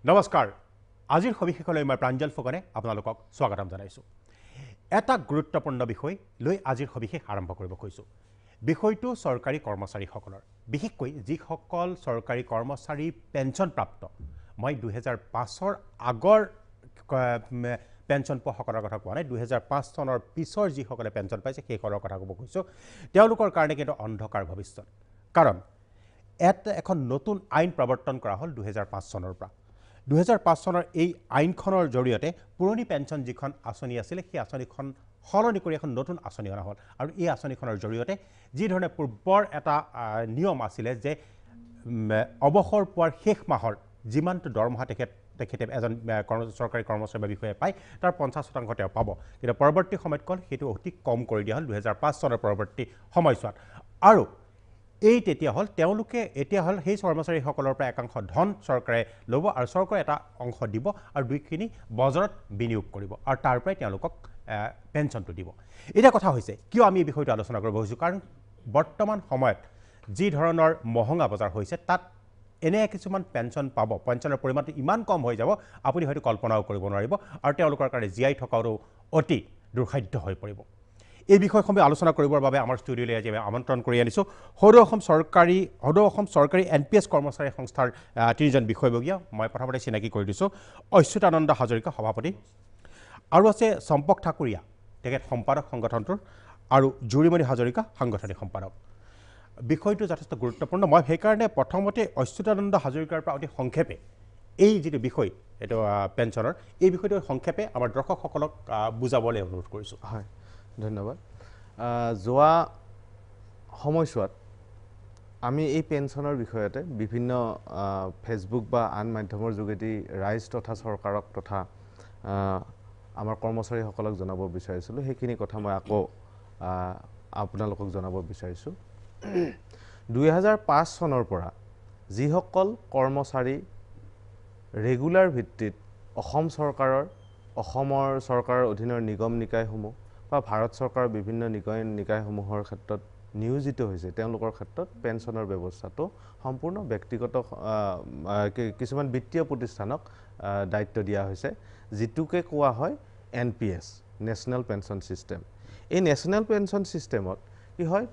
নমস্কাৰ আজিৰ সবিশেষলৈ মই প্ৰাঞ্জল ফুকনে আপোনালোকক স্বাগতম জনাইছো এটা গুৰুত্বপূৰ্ণ বিষয় লৈ আজিৰ সবিশেষ আৰম্ভ কৰিব কৈছো বিষয়টো চৰকাৰী কৰ্মচাৰীসকলৰ বিশেষকৈ যিসকল চৰকাৰী কৰ্মচাৰী পেঞ্চন প্ৰাপ্ত মই 2005 ৰ আগৰ পেঞ্চন পোৱাসকলৰ কথা কোৱা নাই 2005 চনৰ পিছৰ যিসকলে পেঞ্চন পাইছে সেইসকলৰ কথা ক'ব কৈছো তেওঁলোকৰ কাৰণে কিন্তু অন্ধকাৰ ভৱিষ্যত কাৰণ এখন নতুন আইন প্ৰৱৰ্তন কৰা হ'ল 2005 চনৰ পৰা 2005 চনৰ এই আইনখনৰ জৰিয়তে পুৰণি পেঞ্চন যিখন আঁচনি আছিল সেই আঁচনিখন সলনি কৰি এখন নতুন আঁচনি অনা হ'ল আৰু এই আঁচনিখনৰ জৰিয়তে যি ধৰণে পূৰ্বৰ এটা নিয়ম আছিল যে অৱসৰ পোৱাৰ শেষ মাহৰ যিমানটো দৰমহা তেখেতে এজন চৰকাৰী কৰ্মচাৰী বা বিষয়ে পায় তাৰ 50% তেওঁ পাব কিন্তু পৰৱৰ্তী সময়ত কল সেইটো অতি কম কৰি দিয়া হ'ল 2005 চনৰ পৰৱৰ্তী সময়ছোৱাত আৰু এই তেতিয়া হল তেওঁলোকে এতিয়া হল সেই কৰ্মচাৰীসকলৰ পৰা একাংশ ধন চৰকাৰে ল'ব আৰু চৰকাৰে এটা অংশ দিব আৰু দুইখিনি বজাৰত বিনিয়োগ কৰিব আৰু তাৰ পৰাই তেওঁলোকক পেঞ্চনটো দিব এটা কথা হৈছে কিয় আমি এই বিষয়টো আলোচনা কৰিব খুজিছো কাৰণ বৰ্তমান সময়ত যি ধৰণৰ মহঙা বজাৰ হৈছে তাত এনে কিছুমান পেঞ্চন পাব পেঞ্চনৰ পৰিমাণটো ইমান কম হৈ যাব আপুনি হয়তো কল্পনাও কৰিব নোৱাৰিব আৰু তেওঁলোকৰ কাৰণে জীয়াই থকাৰো অতি দুৰ্সাধ্য হৈ পৰিব এই বিষয়সমূহ আলোচনা কৰিবৰ বাবে আমাৰ ষ্টুডিঅ'লৈ আজি আমন্ত্ৰণ কৰি আনিছো সদৌ অসম চৰকাৰী এনপিএছ কৰ্মচাৰী সংস্থাৰ তিনিজন বিষয়ববীয়া মই প্ৰথমতে চিনাকি কৰি দিছো অচ্যুতানন্দ হাজৰিকা সভাপতি আৰু আছে সম্পক ঠাকুৰীয়া তেখেত সম্পাদক সংগঠনটোৰ আৰু জুৰিমণি হাজৰিকা সাংগঠনিক সম্পাদক বিষয়টো যথেষ্ট গুৰুত্বপূৰ্ণ মই সেইকাৰণে প্ৰথমতে অচ্যুতানন্দ হাজৰিকাৰ পৰা অতি সংক্ষেপে এই যিটো বিষয় এইটো পেঞ্চনৰ এই বিষয়টো সংক্ষেপে আমাৰ দৰ্শকসকলক বুজাবলৈ অনুৰোধ কৰিছো হয় ধন্যবাদ যোৱা সময়ছোৱাত আমি এই পেঞ্চনৰ বিষয়তে বিভিন্ন ফেচবুক বা আন মাধ্যমৰ যোগেদি ৰাইজ তথা চৰকাৰক তথা আমাৰ কৰ্মচাৰীসকলক জনাব বিচাৰিছিলোঁ সেইখিনি কথা মই আকৌ আপোনালোকক জনাব বিচাৰিছোঁ 2005 চনৰ পৰা যিসকল কৰ্মচাৰী ৰেগুলাৰ ভিত্তিত অসমৰ চৰকাৰৰ অধীনৰ নিগম নিকায়সমূহ বা ভাৰত চৰকাৰৰ বিভিন্ন নিকায়সমূহৰ ক্ষেত্ৰত নিয়োজিত হৈছে তেওঁলোকৰ ক্ষেত্ৰত পেঞ্চনৰ ব্যৱস্থাটো সম্পূৰ্ণ ব্যক্তিগত কিছুমান বিত্তীয় প্ৰতিষ্ঠানক দায়িত্ব দিয়া হৈছে যিটোকে কোৱা হয় এনপিএছ নেশ্যনেল পেঞ্চন সিস্টেম এই নেশ্যনেল পেঞ্চন সিস্টেমত কি হয়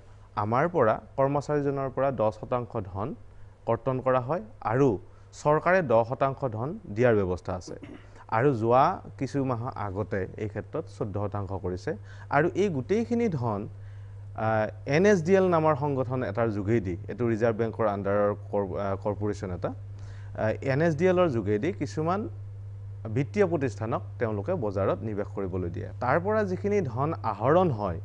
আমাৰ পৰা কৰ্মচাৰীজনৰ পৰা 10% ধন কৰ্তন কৰা হয় আৰু চৰকাৰে 10% ধন দিয়াৰ ব্যৱস্থা আছে আৰু যোৱা কিছু মাহ আগতে এই ক্ষেত্ৰত 14% কৰিছে আৰু এই গোটেইখিনি ধন এনএছডিএল নামৰ সংগঠন এটাৰ যোগেদি এটো ৰিজাৰ্ভ বেংকৰ আণ্ডাৰৰ কৰ্পোৰেচন এটা এনএছডিএলৰ যোগেদি কিছুমান বিত্তীয় প্ৰতিষ্ঠানক তেওঁলোকে বজাৰত নিৱেশ কৰিবলৈ দিয়ে তাৰ পৰা যিখিনি ধন আহৰণ হয়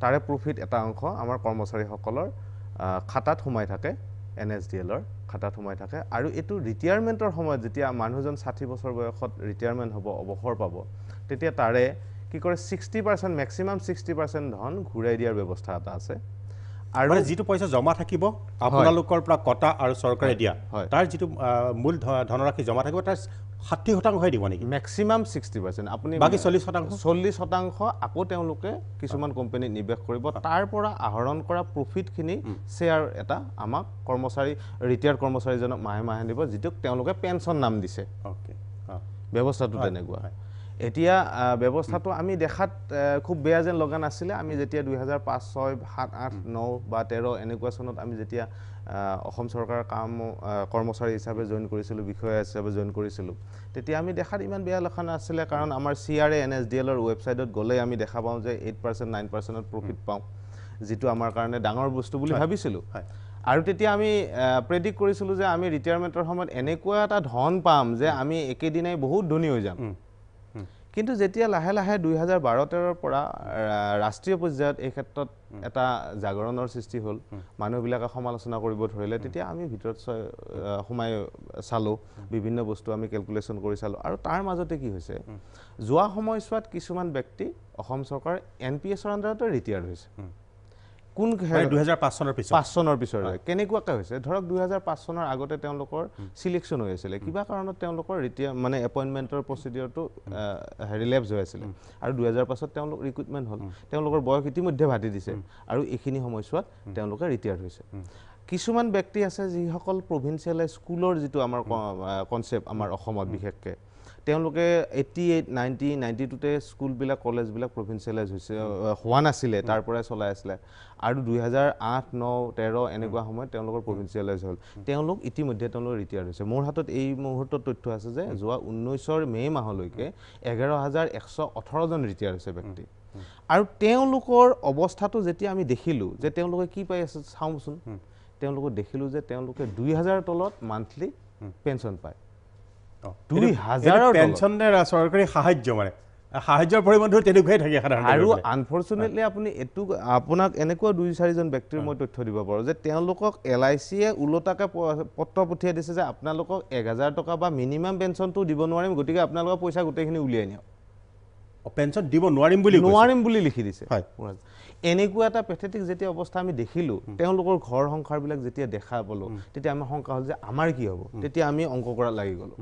তাৰে প্ৰফিট এটা অংশ আমাৰ কৰ্মচাৰীসকলৰ খাতাত সোমাই থাকে এনএছডিএলৰ খাতাত সোমাই থাকে আৰু এটো ৰিটায়াৰমেন্টৰ সময়ত যেতিয়া মানুহজন 60 বছৰ বয়সত ৰিটায়াৰমেন্ট হ'ব অৱসৰ পাব তেতিয়া তাৰে কি কৰে 60% মেক্সিমাম 60% ধন ঘূৰাই দিয়াৰ ব্যৱস্থা এটা আছে আৰু যিটো পইচা জমা থাকিব আপোনালোকৰ পৰা কটা আৰু চৰকাৰে দিয়া তাৰ যিটো মূল ধনৰাশি জমা থাকিব তাৰ 60% হৈ দিব নেকি মেক্সিমাম 60% আপুনি বাকি 40% আকৌ তেওঁলোকে কিছুমান কোম্পানীত নিৱেশ কৰিব তাৰ পৰা আহৰণ কৰা প্ৰফিট খিনি শেয়াৰ এটা আমাক কৰ্মচাৰী ৰিটায়াৰ্ড কৰ্মচাৰীজনক মাহে দিব যিটোক তেওঁলোকে পেঞ্চন নাম দিছে ওকে ব্যৱস্থাটো তেনেকুৱা এতিয়া ব্যৱস্থাটো আমি দেখাত খুব বেয়া যেন লগা নাছিলে আমি যেতিয়া 2005 6 7 8 9 বা 13 এনেকুৱা চনত আমি যেতিয়া অসম চৰকাৰৰ কৰ্মচাৰী হিচাপে জয়েন কৰিছিলো বিষয়া হিচাপে জয়েন কৰিছিলো তেতিয়া আমি দেখাত ইমান বেয়া লক্ষণ নাছিলে কাৰণ আমাৰ সিআৰএ এনএছডিএলৰ ৱেবছাইটত গলে আমি দেখা পাওঁ যে 8% 9% প্ৰফিট পাওঁ যেটো আমাৰ কাৰণে ডাঙৰ বস্তু বুলি ভাবিছিলো আৰু তেতিয়া আমি প্ৰেডিক্ট কৰিছিলো যে আমি ৰিটায়াৰমেন্টৰ সময়ত এনেকুৱা এটা ধন পাম যে আমি একেদিনাই বহুত ধনী হৈ যাম কিন্তু যেতিয়া লাহে লাহে 2012-13 পৰা ৰাষ্ট্ৰীয় পৰ্যায়ত এই ক্ষেত্ৰত এটা জাগৰণৰ সৃষ্টি হ'ল মানুহবিলাকে সমালোচনা কৰিব ধৰিলে তেতিয়া আমি ভিতৰত সোমাই চালো বিভিন্ন বস্তু আমি ক্যালকুলেশন কৰি চালো আৰু তাৰ মাজতে কি হৈছে যোৱা সময়ছোৱাত কিছুমান ব্যক্তি অসম চৰকাৰ এনপিএছৰ আণ্ডাৰতে ৰিটায়াৰ হৈছে কোন 2005 চনৰ পিছত 5 চনৰ পিছৰে কেনেকুৱাকৈ হৈছে ধৰক 2005 চনৰ আগতে তেওঁলোকৰ সিলেকশন হৈ আছিল কিবা কাৰণত তেওঁলোকৰ মানে এপইন্টমেন্টৰ প্ৰসিডিউৰটো ৰিলেপ্স হৈ আছিল আৰু 2005 ত তেওঁলোক ৰিক্ৰুটমেন্ট হ'ল তেওঁলোকৰ বয়স ইতিমধ্যে ভাটি দিছে আৰু এইখিনি সময়ছোৱাত তেওঁলোকে ৰিটায়াৰ হৈছে কিছুমান ব্যক্তি আছে যিসকল প্ৰভিন্সিয়েলাইজ স্কুলৰ যিটো আমাৰ কনচেপ্ট আমাৰ অসমত বিশেষকৈ তেওঁলোকে 88, 90, 92তে স্কুলবিলাক কলেজবিলাক প্ৰভিন্সিয়েলাইজ হৈছে হোৱা নাছিলে তাৰ পৰাই চলাই আছিলে আৰু 2008, 9, 13 এনেকুৱা সময়ত তেওঁলোকৰ প্ৰভিন্সিয়েলাইজ হ'ল তেওঁলোক ইতিমধ্যে তেওঁলোক ৰিটায়াৰ হৈছে মোৰ হাতত এই মুহূৰ্তত তথ্য আছে যে যোৱা 19 মে মাহলৈকে 11,118 জন ৰিটায়াৰ হৈছে ব্যক্তি আৰু তেওঁলোকৰ অৱস্থাটো যেতিয়া আমি দেখিলোঁ যে তেওঁলোকে কি পাই আছে চাওঁচোন তেওঁলোকে দেখিলোঁ যে তেওঁলোকে 2000 তলত মান্থলি পেঞ্চন পায় 2000 পেঞ্চন চৰকাৰী সাহায্য মানে সাহায্যৰ পৰিমাণটো তেনেকুৱাই থাকে সাধাৰণতে আৰু আনফৰ্চুনেটলি আপুনি এইটো আপোনাক এনেকুৱা 2-4 জন ব্যক্তিৰ মই তথ্য দিব পাৰোঁ যে তেওঁলোকক LICয়ে ওলোটাকে পত্ৰ পঠিয়াই দিছে যে আপোনালোকক 1000 টকা বা মিনিমাম পেঞ্চনটো দিব নোৱাৰিম গতিকে আপোনালোকৰ পইচা গোটেইখিনি উলিয়াই নিয়ক পেঞ্চন দিব নোৱাৰিম বুলি লিখি দিছে এনেকুৱা এটা পেথেটিক যেতিয়া অৱস্থা আমি দেখিলোঁ তেওঁলোকৰ ঘৰ সংসাৰবিলাক যেতিয়া দেখা পালোঁ তেতিয়া আমাৰ শংকা হ'ল যে আমাৰ কি হ'ব তেতিয়া আমি অংক কৰাত লাগি গ'লোঁ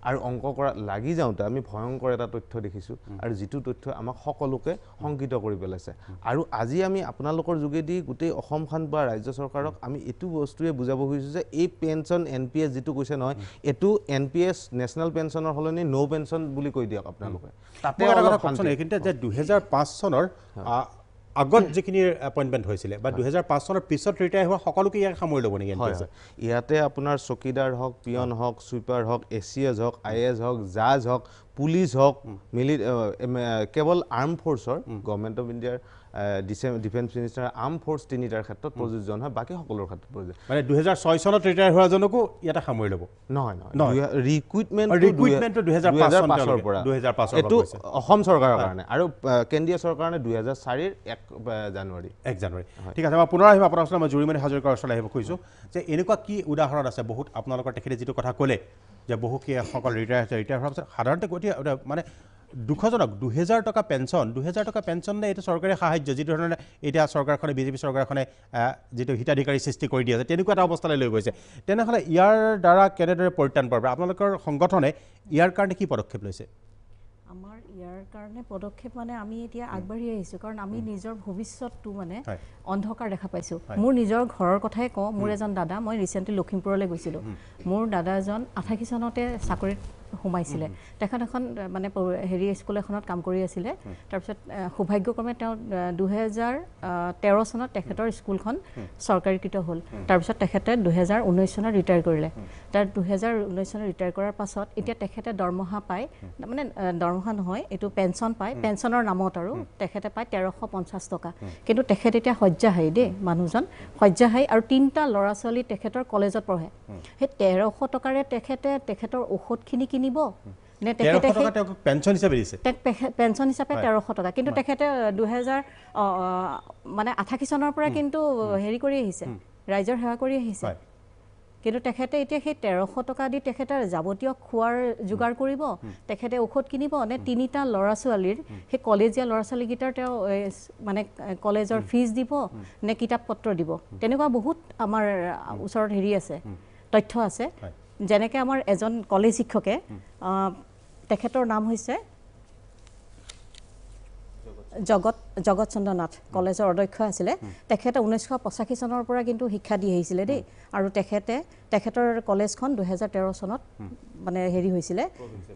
আৰু অংক কৰাত লাগি যাওঁতে আমি ভয়ংকৰ এটা তথ্য দেখিছোঁ আৰু যিটো তথ্য আমাক সকলোকে শংকিত কৰি পেলাইছে আৰু আজি আমি আপোনালোকৰ যোগেদি গোটেই অসমখন বা ৰাজ্য চৰকাৰক আমি এইটো বস্তুৱে বুজাব খুজিছোঁ যে এই পেঞ্চন NPS যিটো কৈছে নহয় এইটো NPS নেশ্যনেল পেঞ্চনৰ সলনি নো পেঞ্চন বুলি কৈ দিয়ক আপোনালোকে তাতে এইখিনিতে যে 2005 চনৰ আগত যিখিনি এপইণ্টমেণ্ট হৈছিলে বা 2005 চনৰ পিছত ৰিটায়াৰ হোৱা সকলোকে ইয়াক সামৰি ল'ব নেকি ইয়াতে আপোনাৰ চকীদাৰ হওক পিয়ন হওক চুইপাৰ হওক ACS হওক IAS হওক জাজ হওক পুলিচ হওক কেৱল আৰ্ম ফ'ৰ্চৰ গভৰ্ণমেণ্ট অফ ইণ্ডিয়াৰ ডিফেন্স মিনিষ্টাৰ আৰ্ম ফ'ৰ্চ তিনিটাৰ ক্ষেত্ৰত প্ৰযোজন হয় বাকী সকলোৰ ক্ষেত্ৰত প্ৰযোজন মানে 2006 চনত ৰিটায়াৰ হোৱাজনকো ইয়াতে সামৰি ল'ব নহয় ৰিক্ৰুইটমেণ্টটো 2005 পৰা এইটো অসম চৰকাৰৰ কাৰণে আৰু কেন্দ্ৰীয় চৰকাৰৰ কাৰণে 2004 1 জানুৱাৰী ঠিক আছে মই পুনৰ আহিম আপোনাৰ ওচৰত মই জুৰিমণি হাজৰিকাৰ ওচৰলৈ আহিব খুজিছোঁ যে এনেকুৱা কি উদাহৰণ আছে বহুত আপোনালোকৰ তেখেতে যিটো কথা ক'লে যে বহুসকল ৰিটায়াৰ হোৱাৰ পিছত সাধাৰণতে গতিকে মানে দুখজনক 2000 টকা পেঞ্চন নে এইটো চৰকাৰী সাহায্য যিটো ধৰণে এতিয়া চৰকাৰখনে বিজেপি চৰকাৰখনে যিটো হিতাধিকাৰী সৃষ্টি কৰি দিয়ে তেনেকুৱা এটা অৱস্থালৈ লৈ গৈছে তেনেহ'লে ইয়াৰ দ্বাৰা কেনেদৰে পৰিত্ৰাণ পাব আপোনালোকৰ সংগঠনে ইয়াৰ কাৰণে কি পদক্ষেপ লৈছে আমাৰ ইয়াৰ কাৰণে পদক্ষেপ মানে আমি এতিয়া আগবাঢ়ি আহিছোঁ কাৰণ আমি নিজৰ ভৱিষ্যতটো মানে অন্ধকাৰ দেখা পাইছোঁ মোৰ নিজৰ ঘৰৰ কথাই কওঁ মোৰ এজন দাদা মই ৰিচেণ্টলি লখিমপুৰলৈ গৈছিলোঁ মোৰ দাদা এজন 88 চনতে চাকৰিত সোমাইছিলে তেখেত এখন মানে হেৰি স্কুল এখনত কাম কৰি আছিলে তাৰপিছত সৌভাগ্যক্ৰমে তেওঁ 2013 চনত তেখেতৰ স্কুলখন চৰকাৰীকৃত হ'ল তাৰপিছত তেখেতে 2019 চনত ৰিটায়াৰ কৰিলে তাৰ 2019 চনত ৰিটায়াৰ কৰাৰ পাছত এতিয়া তেখেতে দৰমহা পায় মানে দৰমহা নহয় এইটো পেঞ্চন পায় পেঞ্চনৰ নামত আৰু তেখেতে পায় 1350 টকা কিন্তু তেখেত এতিয়া শয্যাশায়ী দেই মানুহজন শয্যাশায়ী আৰু 3টা ল'ৰা ছোৱালী তেখেতৰ কলেজত পঢ়ে সেই 1300 টকাৰে তেখেতৰ ঔষধখিনি কিনিব নে তেখেতে পেঞ্চন হিচাপে দিছে পেঞ্চন হিচাপে 1300 টকা কিন্তু তেখেতে 2000 মানে 88 চনৰ পৰা কিন্তু হেৰি কৰি আহিছে ৰাইজৰ সেৱা কৰি আহিছে কিন্তু তেখেতে এতিয়া সেই 1300 টকা দি তেখেতে যাৱতীয় খোৱাৰ যোগাৰ কৰিব তেখেতে ঔষধ কিনিব নে 3টা ল'ৰা ছোৱালীৰ সেই কলেজীয়া ল'ৰা ছোৱালীকেইটাৰ তেওঁ মানে কলেজৰ ফিজ দিব নে কিতাপ পত্ৰ দিব তেনেকুৱা বহুত আমাৰ ওচৰত হেৰি আছে তথ্য আছে যেনেকৈ আমাৰ এজন কলেজ শিক্ষকে তেখেতৰ নাম হৈছে জগত চন্দ্ৰ নাথ কলেজৰ অধ্যক্ষ আছিলে তেখেতে 1985 চনৰ পৰা কিন্তু শিক্ষা দি আহিছিলে দেই আৰু তেখেতৰ কলেজখন 2013 চনত মানে হেৰি হৈছিলে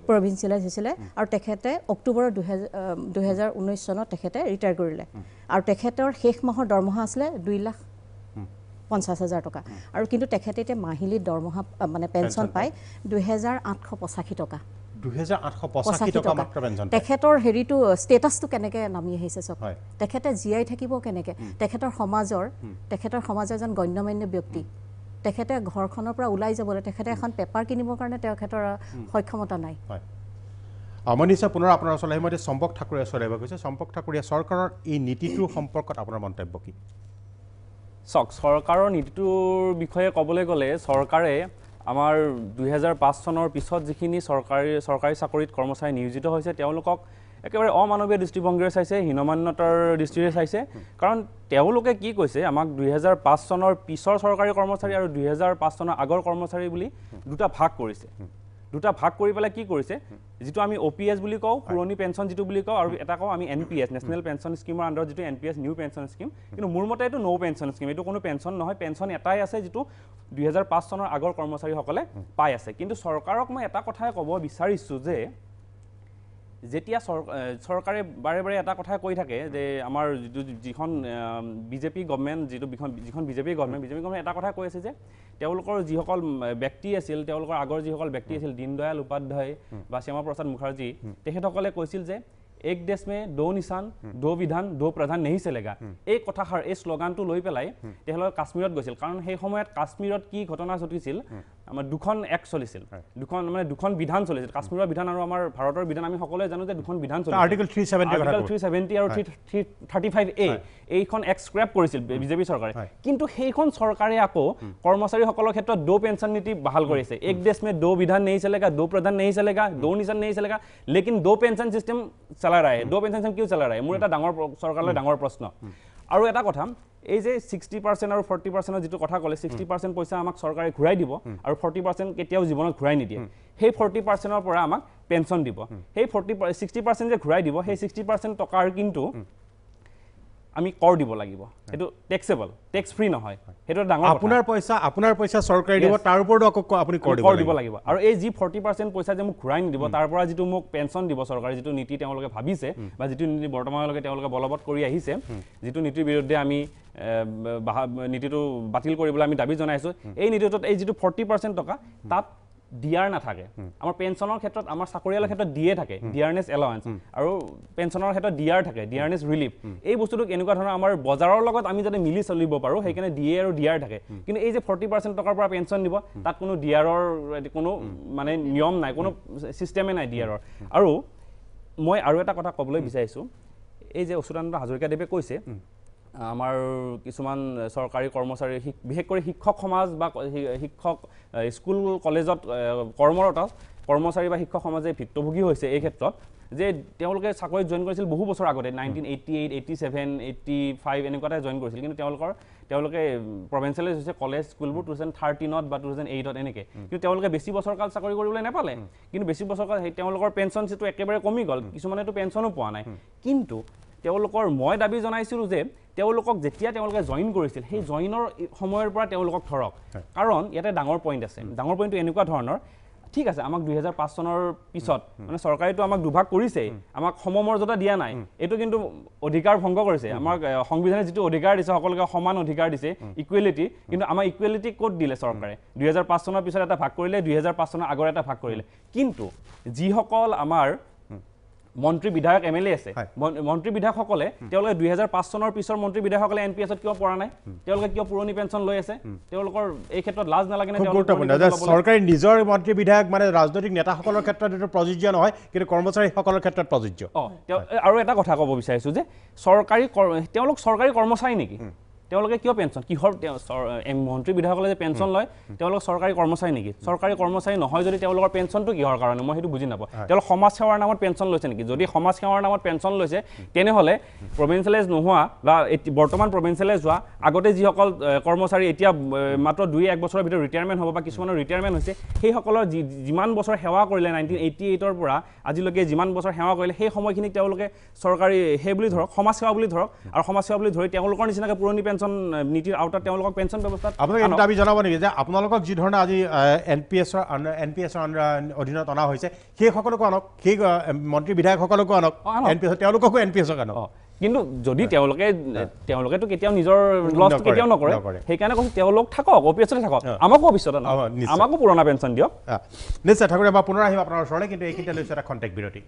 প্ৰভিন্সিয়েলাইজ হৈছিলে আৰু তেখেতে অক্টোবৰ 2019 চনত তেখেতে ৰিটায়াৰ কৰিলে আৰু তেখেতৰ শেষ মাহৰ দৰমহা আছিলে 2,50,000 টকা আৰু কিন্তু তেখেতে এতিয়া মাহিলী দৰমহা মানে পেঞ্চন পায় 2,885 টকা 2,885 টকা মাত্ৰ পেঞ্চন তেখেতৰ হেৰিটো ষ্টেটাছটো কেনেকৈ নামি আহিছে চব তেখেতে জীয়াই থাকিব কেনেকৈ তেখেতৰ সমাজৰ এজন গণ্যমান্য ব্যক্তি তেখেতে ঘৰখনৰ পৰা ওলাই যাবলৈ তেখেতে এখন পেপাৰ কিনিবৰ কাৰণে তেখেতৰ সক্ষমতা নাই মই নিশ্চয় পুনৰ আপোনাৰ ওচৰলৈ আহিম মই চম্পক ঠাকুৰীয়া ওচৰলৈ আহিব গৈছোঁ চম্পক ঠাকুৰীয়া চৰকাৰৰ এই নীতিটোৰ সম্পৰ্কত আপোনাৰ মন্তব্য কি চাওক চৰকাৰৰ নীতিটোৰ বিষয়ে ক'বলৈ গ'লে চৰকাৰে আমাৰ 2005 চনৰ পিছত যিখিনি চৰকাৰী চাকৰিত কৰ্মচাৰী নিয়োজিত হৈছে তেওঁলোকক একেবাৰে অমানৱীয় দৃষ্টিভংগীৰে চাইছে হীনমান্যতাৰ দৃষ্টিৰে চাইছে কাৰণ তেওঁলোকে কি কৈছে আমাক 2005 চনৰ পিছৰ চৰকাৰী কৰ্মচাৰী আৰু 2005 চনৰ আগৰ কৰ্মচাৰী বুলি দুটা ভাগ কৰিছে দুটা ভাগ কৰি পেলাই কি কৰিছে যিটো আমি OPS বুলি কওঁ পুৰণি পেঞ্চন যিটো বুলি কওঁ আৰু এটা কওঁ আমি NPS নেশ্যনেল পেঞ্চন স্কিমৰ আণ্ডাৰত যিটো NPS নিউ পেঞ্চন স্কিম কিন্তু মোৰ মতে এইটো ন' পেঞ্চন স্কিম এইটো কোনো পেঞ্চন নহয় পেঞ্চন এটাই আছে যিটো 2005 চনৰ আগৰ কৰ্মচাৰীসকলে পাই আছে কিন্তু চৰকাৰক মই এটা কথাই ক'ব বিচাৰিছোঁ যে যেতিয়া চৰকাৰে বাৰে বাৰে এটা কথা কৈ থাকে যে আমাৰ যিখন বিজেপি গভৰ্ণমেণ্ট যিখন বিজেপি গভৰ্ণমেণ্ট এটা কথা কৈ আছে যে তেওঁলোকৰ যিসকল ব্যক্তি আছিল তেওঁলোকৰ আগৰ যিসকল ব্যক্তি আছিল দীনদয়াল উপাধ্যায় বা শ্যামা প্ৰসাদ মুখাৰ্জী তেখেতসকলে কৈছিল যে এক দেশ মে দো নিশান দো বিধান দো প্ৰধান নেহি চলেগা এই কথাষাৰ এই শ্লোগানটো লৈ পেলাই তেওঁলোকে কাশ্মীৰত গৈছিল কাৰণ সেই সময়ত কাশ্মীৰত কি ঘটনা ঘটিছিল আমাৰ দুখন এক চলিছিল দুখন বিধান চলিছিল কাশ্মীৰৰ বিধান আৰু আমাৰ ভাৰতৰ বিধান আমি সকলোৱে জানো যে দুখন বিধান চলিছিল আৰ্টিকল 370 আৰু 335A এইখন এক স্ক্ৰেপ কৰিছিল বিজেপি চৰকাৰে কিন্তু সেইখন চৰকাৰে আকৌ কৰ্মচাৰীসকলৰ ক্ষেত্ৰত দো পেঞ্চন নীতি বাহাল কৰিছে এক দেশ মে দো বিধান নেহি চলেগা দো প্ৰধান নেহি চলেগা দো নিশান নেহি চলেগা লেকিন দো পেঞ্চন সিস্টেম চলা रहा है दो पेंशन क्यों चला रहा है मोर এটা ডাঙৰ সৰকাৰলৈ ডাঙৰ প্ৰশ্ন আৰু এটা কথা এই যে 60% আৰু 40% যেটো কথা ক'লে 60% পইচা আমাক চৰকাৰে ঘূৰাই দিব আৰু 40% কেতিয়াও জীৱনত ঘূৰাই নিদিয়ে সেই 40% ৰ পৰা আমাক পেঞ্চন দিব সেই 60% যে ঘূৰাই দিব সেই 60% টকাৰ কিন্তু আমি কৰ দিব লাগিব এটো ট্যাক্সেবল ট্যাক্স ফ্ৰী নহয় হেটো ডাঙৰ আপোনাৰ পইচা চৰকাৰে দিব তাৰ ওপৰত আপুনি কৰ দিব লাগিব আৰু এই যি 40% পইচা যে মোক ঘূৰাই নিদিব তাৰ পৰা যেটো মোক পেঞ্চন দিব চৰকাৰে যেটো নীতি তেওঁলোকে ভাবিছে বা যেটো নীতি বৰ্তমানলৈকে তেওঁলোকে বলবৎ কৰি আহিছে যেটো নীতিৰ বিৰুদ্ধে আমি নীতিটো বাতিল কৰিবলৈ আমি দাবী জনাইছো এই নীতিটোত এই যেটো 40% টকা তাত ডিআৰ না থাকে আমাৰ পেঞ্চনৰ ক্ষেত্ৰত আমাৰ চাকৰিয়ালৰ ক্ষেত্ৰত ডিএ থাকে ডিআৰনেছ এলাউন্স আৰু পেঞ্চনৰ ক্ষেত্ৰত ডিআৰ থাকে ডিআৰনেছ ৰিলিফ এই বস্তুটো এনেকুৱা ধৰণৰ আমাৰ বজাৰৰ লগত আমি যাতে মিলি চলিব পাৰো সেইকাৰণে ডিএ আৰু ডিআৰ থাকে কিন্তু এই যে 40% টকাৰ পৰা পেঞ্চন দিব তাত কোনো ডিআৰৰ কোনো মানে নিয়ম নাই কোনো সিস্টেমে নাই ডিআৰৰ আৰু মই আৰু এটা কথা ক'বলৈ বিচাৰিছো এই যে অচ্যুতানন্দ হাজৰিকাদেৱে কৈছে আমাৰ কিছুমান চৰকাৰী কৰ্মচাৰী বিশেষ কৰি শিক্ষক সমাজ বা শিক্ষক স্কুল কলেজত কৰ্মৰত কৰ্মচাৰী বা শিক্ষক সমাজে ভিক্তভোগী হৈছে এই ক্ষেত্ৰত যে তেওঁলোকে চাকৰিত জয়েন কৰিছিল বহু বছৰ আগতে 1988 87 85 এনেকুৱাতে জয়েন কৰিছিল কিন্তু তেওঁলোকে প্ৰভিন্সিয়েলাইজ হৈছে কলেজ স্কুলবোৰ 2013 বা 2008 এনেকে কিন্তু তেওঁলোকে বেছি বছৰ কাল চাকৰি কৰিবলৈ নাপালে কিন্তু বেছি বছৰ কাল তেওঁলোকৰ পেঞ্চন যেটো একেবাৰে কমি গ'ল কিছুমানেতো পেঞ্চনো পোৱা নাই কিন্তু তেওঁলোকৰ মই দাবী জনাইছিলো যে তেওঁলোকক যেতিয়া তেওঁলোকে জয়েন কৰিছিল সেই জয়েনৰ সময়ৰ পৰা তেওঁলোকক ধৰক কাৰণ ইয়াতে ডাঙৰ পইণ্ট আছে ডাঙৰ পইণ্টটো এনেকুৱা ধৰণৰ ঠিক আছে আমাক 2005 চনৰ পিছত মানে চৰকাৰেটো আমাক দুভাগ কৰিছে আমাক সমমৰ্যাদা দিয়া নাই এটো কিন্তু অধিকাৰ ভংগ কৰিছে আমাক সংবিধানে যেটো অধিকাৰ দিছে সকলোকে সমান অধিকাৰ দিছে ইকুৱেলিটি কিন্তু আমাৰ ইকুৱেলিটি কোড দিলে চৰকাৰে 2005 চনৰ পিছত এটা ভাগ কৰিলে 2005 চনৰ আগৰ এটা ভাগ কৰিলে কিন্তু যিসকল আমাৰ মন্ত্ৰী বিধায়ক এমএলএ আছে মন্ত্ৰী বিধায়কসকলে তেওঁলোকে 2005 চনৰ পিছৰ মন্ত্ৰী বিধায়কসকলে এনপিএছত কিয় পৰা নাই তেওঁলোকে কিয় পুৰণি পেঞ্চন লৈ আছে তেওঁলোকৰ এই ক্ষেত্ৰত লাজ নালাগে নে চৰকাৰে নিজৰ মন্ত্ৰী বিধায়ক মানে ৰাজনৈতিক নেতাসকলৰ ক্ষেত্ৰত এটো প্ৰযোজ্য নহয় কিন্তু কৰ্মচাৰীসকলৰ ক্ষেত্ৰত প্ৰযোজ্য আৰু এটা কথা ক'ব বিচাৰিছো যে তেওঁলোক চৰকাৰী কৰ্মচাৰী নেকি তেওঁলোকে কিয় পেঞ্চন কিহৰ মন্ত্ৰী বিধায়কসকলে যে পেঞ্চন লয় তেওঁলোক চৰকাৰী কৰ্মচাৰী নেকি চৰকাৰী কৰ্মচাৰী নহয় যদি তেওঁলোকৰ পেঞ্চনটো কিহৰ কাৰণে মই হেতু বুজি নাপাওঁ তেওঁলোক সমাজ সেৱাৰ নামত পেঞ্চন লৈছে নেকি যদি সমাজ সেৱাৰ নামত পেঞ্চন লৈছে তেনেহলে প্ৰভিন্সিয়েলাইজ নোহোৱা বা বৰ্তমান প্ৰভিন্সিয়েলাইজ হোৱা আগতে যিসকল কৰ্মচাৰী এতিয়া মাত্ৰ 2-1 বছৰৰ ভিতৰত ৰিটায়াৰমেণ্ট হ'ব বা কিছুমানৰ ৰিটায়াৰমেণ্ট হৈছে সেই সকলৰ যিমান বছৰ সেৱা কৰিলে 1988 ৰ পৰা আজিলৈকে যিমান বছৰ সেৱা কৰিলে সেই সময়খিনি তেওঁলোকে চৰকাৰী হে বুলি ধৰক সমাজ সেৱা বুলি ধৰক আৰু সমাজ সেৱা বুলি ধৰি তেওঁলোকৰ নিচিনাকৈ পুৰণি পেঞ্চন নীতিৰ আউটাৰ তেওঁলোকক পেঞ্চন ব্যৱস্থাত আপোনালোকে দাবী জনাব নেকি যে আপোনালোকক যি ধৰণে আজি এনপিএছৰ অধীনত অনা হৈছে সেই সকলকো আনক সেই মন্ত্ৰী বিধায়কসকলকো আনক এনপিএছ তেওঁলোককো এনপিএছক আনক কিন্তু যদি তেওঁলোকেতো কেতিয়াও নিজৰ লছ কেতিয়াও নকৰে সেইকাৰণে কৈছো তেওঁলোক থাকক অফিচতে থাকক আমাকো অফিচতে আমাকো পুৰণা পেঞ্চন দিয়ক নিশ্চয় ঠাকুৰে মই পুনৰ আহিম আপোনাৰ ওচৰলৈ কিন্তু এইখিনিতে লৈছো এটা কণ্টেক্ট বিৰতি